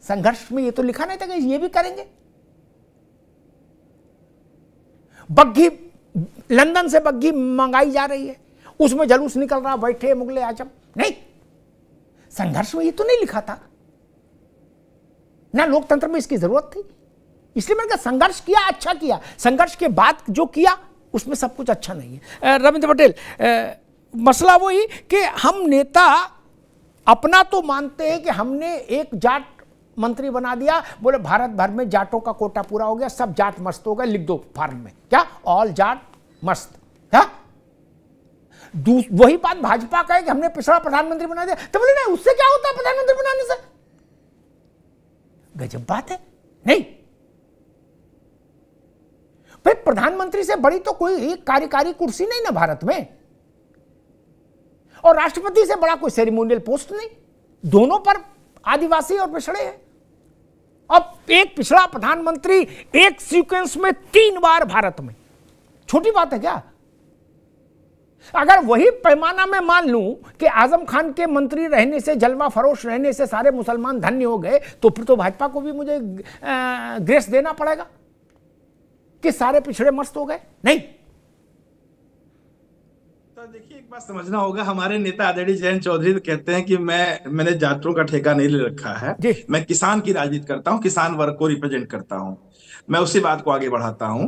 संघर्ष में ये तो लिखा नहीं था कि ये भी करेंगे। बग्घी, लंदन से बग्घी मंगाई जा रही है, उसमें जलूस निकल रहा, बैठे मुगले आजम। नहीं, संघर्ष में ये तो नहीं लिखा था ना, लोकतंत्र में इसकी जरूरत थी। इसलिए मैंने कहा संघर्ष किया, अच्छा किया। संघर्ष के बाद जो किया उसमें सब कुछ अच्छा नहीं है। रविंद्र पटेल, मसला वही कि हम नेता अपना तो मानते हैं कि हमने एक जाट मंत्री बना दिया, बोले भारत भर में जाटों का कोटा पूरा हो गया, सब जाट मस्त हो गए, लिख दो फॉर्म में, क्या ऑल जाट मस्त। क्या वही बात भाजपा कहे कि हमने पिछड़ा प्रधानमंत्री बना दिया, तो बोले नहीं, उससे क्या होता है प्रधानमंत्री बनाने से? गजब बात है। नहीं भाई, प्रधानमंत्री से बड़ी तो कोई एक कार्यकारी कुर्सी नहीं ना भारत में, और राष्ट्रपति से बड़ा कोई सेरेमोनियल पोस्ट नहीं। दोनों पर आदिवासी और पिछड़े हैं। अब एक पिछड़ा प्रधानमंत्री एक सीक्वेंस में 3 बार भारत में, छोटी बात है क्या? अगर वही पैमाना में मान लूं कि आजम खान के मंत्री रहने से, जलवा फरोश रहने से सारे मुसलमान धन्य हो गए, तो फिर तो भाजपा को भी मुझे ग्रेस देना पड़ेगा कि सारे पिछड़े मस्त हो गए। नहीं, तो देखिए एक बात समझना होगा, हमारे नेता आदरणीय जयंत चौधरी तो कहते हैं कि मैंने जाटों का ठेका नहीं ले रखा है, मैं किसान की राजनीति करता हूं, किसान वर्ग को रिप्रेजेंट करता हूं। मैं उसी बात को आगे बढ़ाता हूं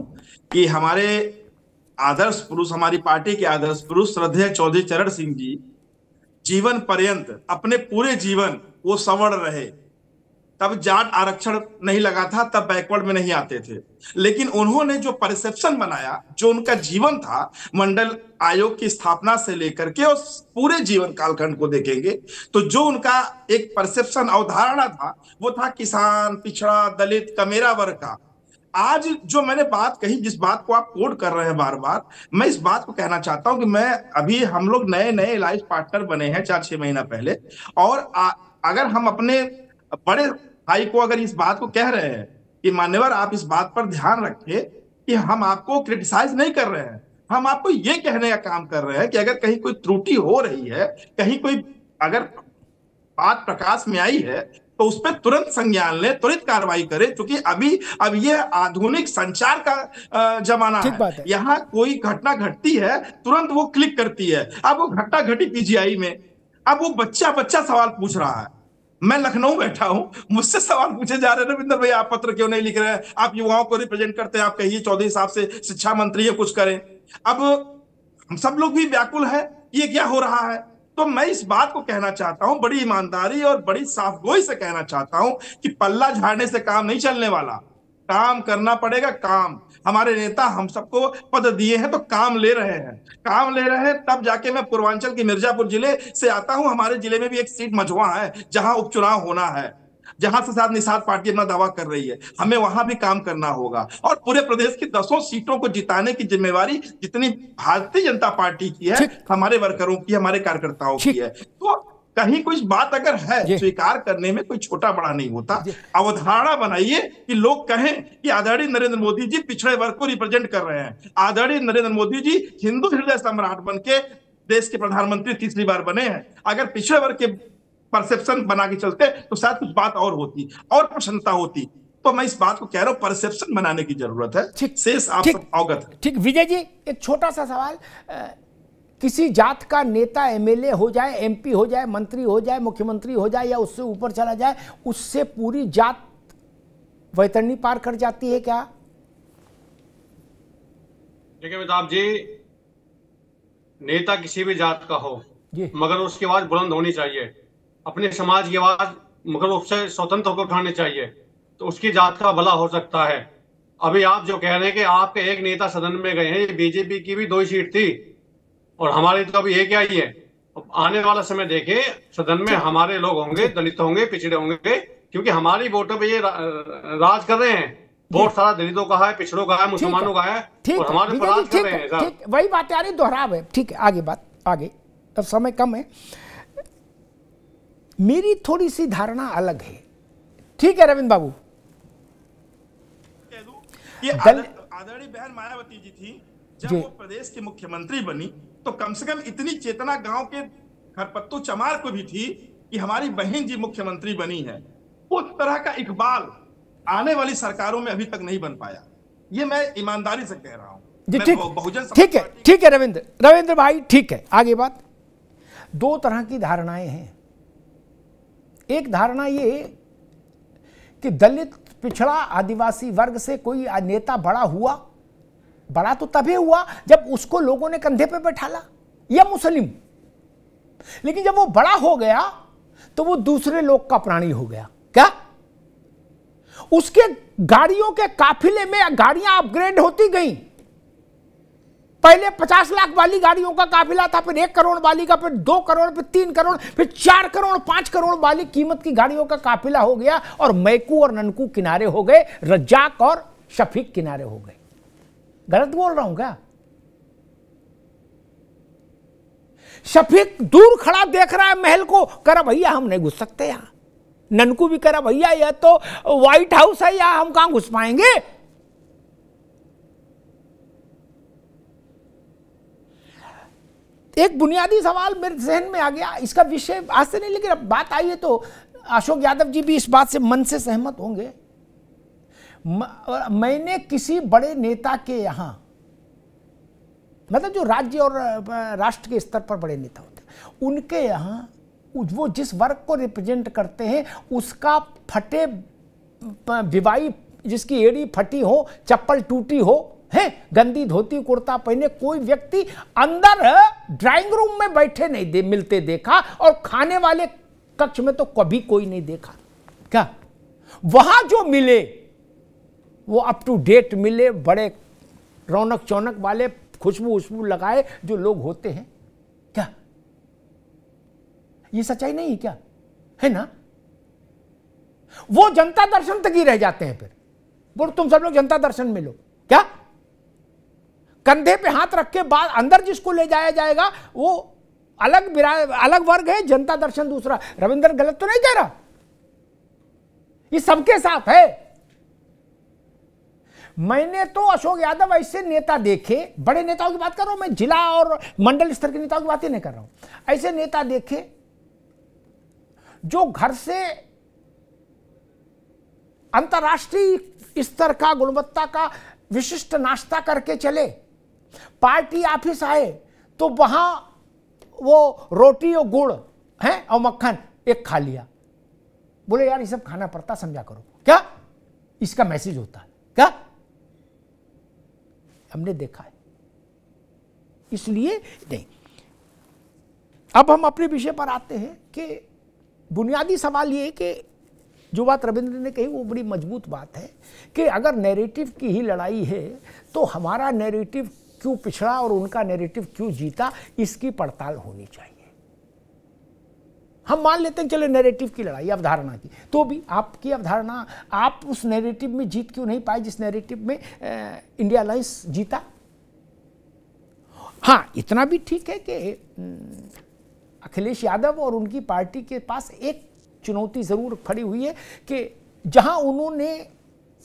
कि हमारे आदर्श पुरुष, हमारी पार्टी के आदर्श पुरुष श्रद्धेय चौधरी चरण सिंह जी जीवन पर्यंत, अपने पूरे जीवन वो सवर्ण रहे। तब जाट आरक्षण नहीं लगा था, तब बैकवर्ड में नहीं आते थे, लेकिन उन्होंने जो परसेप्शन बनाया, जो उनका जीवन था, मंडल आयोग की स्थापना से लेकर के और पूरे जीवन कालखंड को देखेंगे तो जो उनका एक परसेप्शन, अवधारणा था, वो था किसान, पिछड़ा, दलित, कमेरा वर्ग का। आज जो मैंने बात कही, जिस बात को आप कोट कर रहे हैं बार बार, मैं इस बात को कहना चाहता हूं कि मैं अभी, हम लोग नए नए अलायंस पार्टनर बने हैं 4-6 महीना पहले, और अगर हम अपने बड़े भाई को अगर इस बात को कह रहे हैं कि मान्यवर आप इस बात पर ध्यान रखिए कि हम आपको क्रिटिसाइज नहीं कर रहे हैं, हम आपको ये कहने का काम कर रहे हैं कि अगर कहीं कोई त्रुटि हो रही है, कहीं कोई अगर बात प्रकाश में आई है, तो उस पर तुरंत संज्ञान ले, त्वरित कार्रवाई करे, क्योंकि अब ये आधुनिक संचार का जमाना है। यहाँ कोई घटना घटती है, तुरंत वो क्लिक करती है। अब वो घटना घटी पीजीआई में, अब वो बच्चा सवाल पूछ रहा है। मैं लखनऊ बैठा हूं, मुझसे सवाल पूछे जा रहे हैं, रविंद्र भाई आप पत्र क्यों नहीं लिख रहे हैं, आप युवाओं को रिप्रेजेंट करते हैं, आप कहिए चौधरी साहब से, शिक्षा मंत्री है, कुछ करें। अब हम सब लोग भी व्याकुल है, ये क्या हो रहा है। तो मैं इस बात को कहना चाहता हूं, बड़ी ईमानदारी और बड़ी साफगोई से कहना चाहता हूं कि पल्ला झाड़ने से काम नहीं चलने वाला, काम करना पड़ेगा। काम हमारे नेता हम सबको पद दिए हैं तो काम ले रहे हैं, काम ले रहे हैं। तब जाके मैं पूर्वांचल के मिर्जापुर जिले से आता हूं, हमारे जिले में भी एक सीट मझुआ है जहां उपचुनाव होना है, जहां से साथ निषाद पार्टी अपना दावा कर रही है, हमें वहां भी काम करना होगा। और पूरे प्रदेश की 10 सीटों को जिताने की जिम्मेवारी जितनी भारतीय जनता पार्टी की है, हमारे वर्करों की, हमारे कार्यकर्ताओं की है। तो कहीं कुछ बात अगर है, स्वीकार करने में कोई छोटा बड़ा नहीं होता। अवधारणा बनाइए कि लोग कहें कि आदरणीय नरेंद्र मोदी जी पिछड़े वर्ग को रिप्रेजेंट कर रहे हैं, आदरणीय नरेंद्र मोदी जी हिंदू हृदय सम्राट बन के देश के प्रधानमंत्री 3री बार बने हैं। अगर पिछड़े वर्ग के परसेप्शन बना के चलते तो शायद कुछ बात और होती, और प्रसन्नता होती। तो मैं इस बात को कह रहा हूं, परसेप्शन बनाने की जरूरत है। शेष आप सब अवगत है। ठीक, विजय जी एक छोटा सा सवाल, किसी जात का नेता एमएलए हो जाए, एमपी हो जाए, मंत्री हो जाए, मुख्यमंत्री हो जाए या उससे ऊपर चला जाए, उससे पूरी जात वैतरणी पार कर जाती है क्या? देखिए अमिताभ जी, नेता किसी भी जात का हो, मगर उसकी आवाज बुलंद होनी चाहिए, अपने समाज की आवाज मगर उससे स्वतंत्र होकर उठानी चाहिए, तो उसकी जात का भला हो सकता है। अभी आप जो कह रहे हैं कि आपके एक नेता सदन में गए हैं, बीजेपी की भी 2 ही सीट थी और हमारी तो अभी एक आई है। आने वाला समय देखे, सदन में हमारे लोग होंगे, दलित होंगे, पिछड़े होंगे, क्योंकि हमारी वोटों पे ये राज कर रहे हैं। वोट सारा दलितों का है, पिछड़ों का है, मुसलमानों का है, और हमारे पर राज कर रहे हैं। ठीक, वही बात यानी दोहराव है। ठीक है, आगे बात आगे, अब समय कम है। मेरी थोड़ी सी धारणा अलग है। ठीक है रविंद्र बाबू, आदरणीय बहन मायावती जी थी, जब वो प्रदेश की मुख्यमंत्री बनी तो कम से कम इतनी चेतना गांव के खरपत्तू चमार को भी थी कि हमारी बहन जी मुख्यमंत्री बनी है। उस तरह का इकबाल आने वाली सरकारों में अभी तक नहीं बन पाया। ये मैं ईमानदारी से कह रहा हूं जी। ठीक है रविंद्र भाई, ठीक है, आगे बात। दो तरह की धारणाएं हैं। एक धारणा ये कि दलित, पिछड़ा, आदिवासी वर्ग से कोई नेता बड़ा हुआ, बड़ा तो तभी हुआ जब उसको लोगों ने कंधे पे बैठाला, या मुस्लिम, लेकिन जब वो बड़ा हो गया तो वो दूसरे लोग का प्राणी हो गया। क्या उसके गाड़ियों के काफिले में गाड़ियां अपग्रेड होती गई। पहले 50 लाख वाली गाड़ियों का काफिला था, फिर 1 करोड़ वाली का, फिर 2 करोड़, फिर 3 करोड़, फिर 4 करोड़, 5 करोड़ वाली कीमत की गाड़ियों का काफिला हो गया, और मैकू और ननकू किनारे हो गए, रज्जाक और शफीक किनारे हो गए। गलत बोल रहा हूं क्या? शफीक दूर खड़ा देख रहा है महल को, कह रहा भैया हम नहीं घुस सकते यहां। ननकू भी कह रहा भैया यह तो व्हाइट हाउस है, यहां हम कहां घुस पाएंगे। एक बुनियादी सवाल मेरे जहन में आ गया, इसका विषय आज से नहीं, लेकिन अब बात आई है तो अशोक यादव जी भी इस बात से मन से सहमत होंगे। मैंने किसी बड़े नेता के यहां, मतलब जो राज्य और राष्ट्र के स्तर पर बड़े नेता होते हैं, उनके यहां वो जिस वर्ग को रिप्रेजेंट करते हैं उसका फटे विवाही, जिसकी एड़ी फटी हो, चप्पल टूटी हो, है गंदी धोती कुर्ता पहने कोई व्यक्ति अंदर ड्राइंग रूम में बैठे नहीं मिलते देखा, और खाने वाले कक्ष में तो कभी कोई नहीं देखा। क्या वहां जो मिले वो अप टू डेट मिले, बड़े रौनक चौनक वाले, खुशबू लगाए जो लोग होते हैं। क्या ये सच्चाई नहीं है क्या? है ना? वो जनता दर्शन तक ही रह जाते हैं। फिर बोल तुम सब लोग जनता दर्शन में लो। क्या कंधे पे हाथ रख के बाद अंदर जिसको ले जाया जाएगा वो अलग वर्ग है, जनता दर्शन दूसरा। रविंद्र गलत तो नहीं कह रहा, ये सबके साथ है। मैंने तो अशोक यादव ऐसे नेता देखे, बड़े नेताओं की बात कर रहा हूं मैं, जिला और मंडल स्तर के नेताओं की बात ही नहीं कर रहा हूं। ऐसे नेता देखे जो घर से अंतर्राष्ट्रीय स्तर का, गुणवत्ता का विशिष्ट नाश्ता करके चले, पार्टी ऑफिस आए तो वहां वो रोटी और गुड़ है और मक्खन एक खा लिया। बोले यार ये सब खाना पड़ता, समझा करो। क्या इसका मैसेज होता है? क्या हमने देखा है। इसलिए नहीं। अब हम अपने विषय पर आते हैं कि बुनियादी सवाल ये कि जो बात रविंद्र ने कही वो बड़ी मजबूत बात है कि अगर नैरेटिव की ही लड़ाई है तो हमारा नैरेटिव क्यों पिछड़ा और उनका नैरेटिव क्यों जीता, इसकी पड़ताल होनी चाहिए। हम मान लेते हैं चले नैरेटिव की लड़ाई, अवधारणा की, तो भी आपकी अवधारणा, आप उस नैरेटिव में जीत क्यों नहीं पाए जिस नैरेटिव में इंडिया अलायंस जीता। हाँ, इतना भी ठीक है कि अखिलेश यादव और उनकी पार्टी के पास एक चुनौती जरूर खड़ी हुई है कि जहां उन्होंने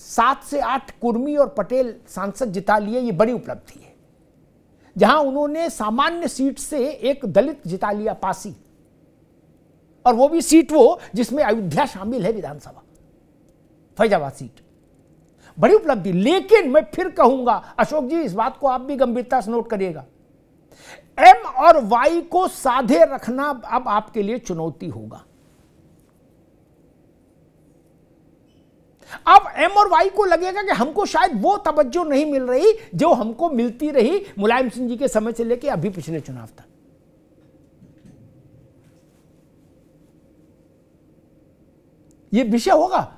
7 से 8 कुर्मी और पटेल सांसद जिता लिए, ये बड़ी उपलब्धि है। जहां उन्होंने सामान्य सीट से एक दलित जिता लिया, पासी, और वो भी सीट वो जिसमें अयोध्या शामिल है, विधानसभा फैजाबाद सीट, बड़ी उपलब्धि। लेकिन मैं फिर कहूंगा अशोक जी, इस बात को आप भी गंभीरता से नोट करिएगा, एम और वाई को साधे रखना अब आपके लिए चुनौती होगा। अब एम और वाई को लगेगा कि हमको शायद वो तवज्जो नहीं मिल रही जो हमको मिलती रही मुलायम सिंह जी के समय से लेकर अभी पिछले चुनाव तक। ये विषय होगा।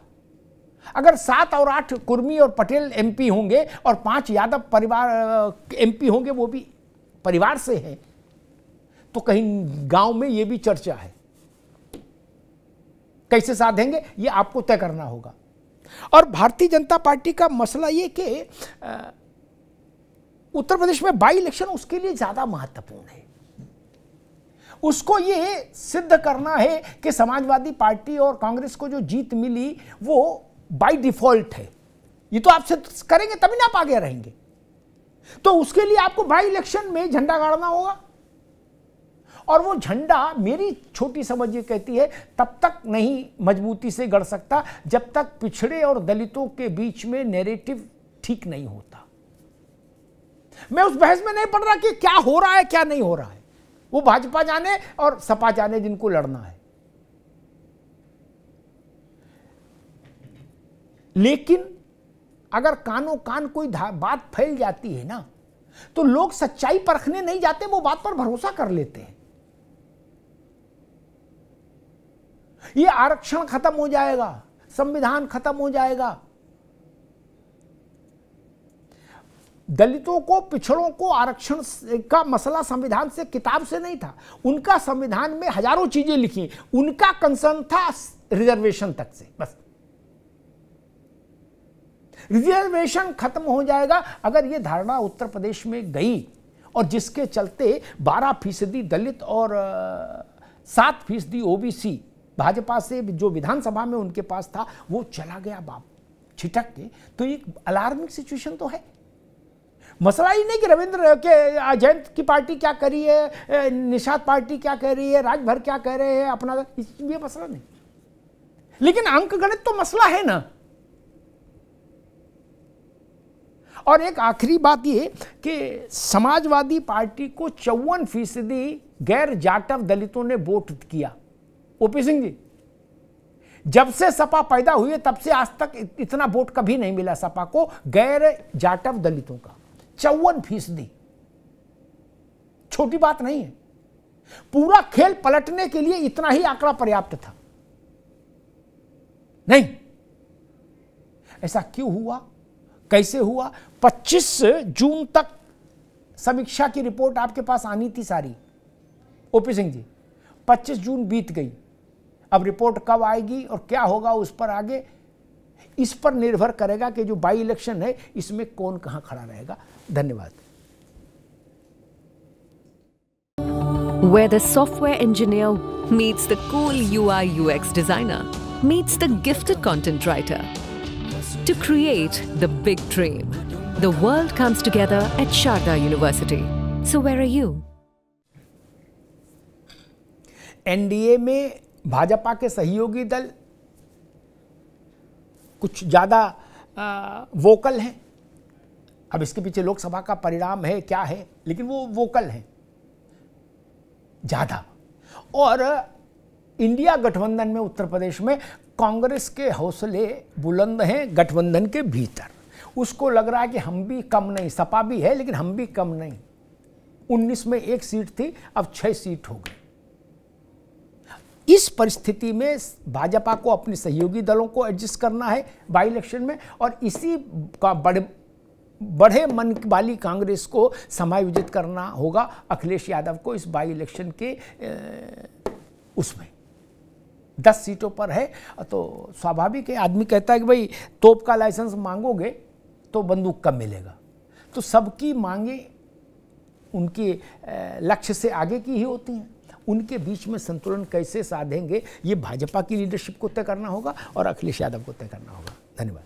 अगर 7 और 8 कुर्मी और पटेल एमपी होंगे और 5 यादव परिवार एमपी होंगे, वो भी परिवार से हैं, तो कहीं गांव में ये भी चर्चा है कैसे साधेंगे ये आपको तय करना होगा। और भारतीय जनता पार्टी का मसला ये कि उत्तर प्रदेश में बाई इलेक्शन उसके लिए ज्यादा महत्वपूर्ण है। उसको ये सिद्ध करना है कि समाजवादी पार्टी और कांग्रेस को जो जीत मिली वो बाय डिफॉल्ट है। ये तो आप सिद्ध करेंगे तभी ना आप आगे रहेंगे। तो उसके लिए आपको बाई इलेक्शन में झंडा गाड़ना होगा, और वो झंडा मेरी छोटी समझ ये कहती है तब तक नहीं मजबूती से गड़ सकता जब तक पिछड़े और दलितों के बीच में नैरेटिव ठीक नहीं होता। मैं उस बहस में नहीं पड़ रहा कि क्या हो रहा है क्या नहीं हो रहा है, वो भाजपा जाने और सपा जाने जिनको लड़ना है। लेकिन अगर कानों कान कोई बात फैल जाती है ना, तो लोग सच्चाई परखने नहीं जाते, वो बात पर भरोसा कर लेते हैं। ये आरक्षण खत्म हो जाएगा, संविधान खत्म हो जाएगा, दलितों को पिछड़ों को आरक्षण का मसला संविधान से किताब से नहीं था। उनका संविधान में हजारों चीजें लिखी, उनका कंसर्न था रिजर्वेशन तक से, बस। रिजर्वेशन खत्म हो जाएगा अगर ये धारणा उत्तर प्रदेश में गई, और जिसके चलते 12% दलित और 7% ओबीसी भाजपा से जो विधानसभा में उनके पास था वो चला गया बाप छिटक के। तो एक अलार्मिंग सिचुएशन तो है। मसला ही नहीं कि रविंद्र के जयंत की पार्टी क्या कर रही है, निषाद पार्टी क्या कह रही है, राजभर क्या कह रहे हैं, अपना ये मसला नहीं। लेकिन अंक गणित तो मसला है ना। और एक आखिरी बात ये कि समाजवादी पार्टी को 54% गैर जाटव दलितों ने वोट किया। ओपी सिंह जी, जब से सपा पैदा हुई है तब से आज तक इतना वोट कभी नहीं मिला सपा को गैर जाटव दलितों का। 54%, छोटी बात नहीं है। पूरा खेल पलटने के लिए इतना ही आंकड़ा पर्याप्त था। नहीं, ऐसा क्यों हुआ, कैसे हुआ? 25 जून तक समीक्षा की रिपोर्ट आपके पास आनी थी सारी, ओपी सिंह जी। 25 जून बीत गई, अब रिपोर्ट कब आएगी और क्या होगा उस पर आगे, इस पर निर्भर करेगा कि जो बाई इलेक्शन है इसमें कौन कहां खड़ा रहेगा। धन्यवाद। Where the software engineer meets the cool UI UX designer, meets the gifted content writer. To create the big dream, the world comes together at Sharda University. So where are you? NDA में भाजपा के सहयोगी दल कुछ ज़्यादा vocal हैं। अब इसके पीछे लोकसभा का परिणाम है क्या है, लेकिन वो वोकल हैं ज़्यादा। और इंडिया गठबंधन में उत्तर प्रदेश में कांग्रेस के हौसले बुलंद हैं गठबंधन के भीतर। उसको लग रहा है कि हम भी कम नहीं, सपा भी है लेकिन हम भी कम नहीं। 19 में 1 सीट थी, अब 6 सीट हो गई। इस परिस्थिति में भाजपा को अपने सहयोगी दलों को एडजस्ट करना है बाई इलेक्शन में, और इसी का बढ़े मन वाली कांग्रेस को समायोजित करना होगा अखिलेश यादव को इस बाई इलेक्शन के उसमें। 10 सीटों पर है तो स्वाभाविक है, आदमी कहता है कि भाई तोप का लाइसेंस मांगोगे तो बंदूक कब मिलेगा। तो सबकी मांगे उनके लक्ष्य से आगे की ही होती हैं। उनके बीच में संतुलन कैसे साधेंगे ये भाजपा की लीडरशिप को तय करना होगा और अखिलेश यादव को तय करना होगा। धन्यवाद।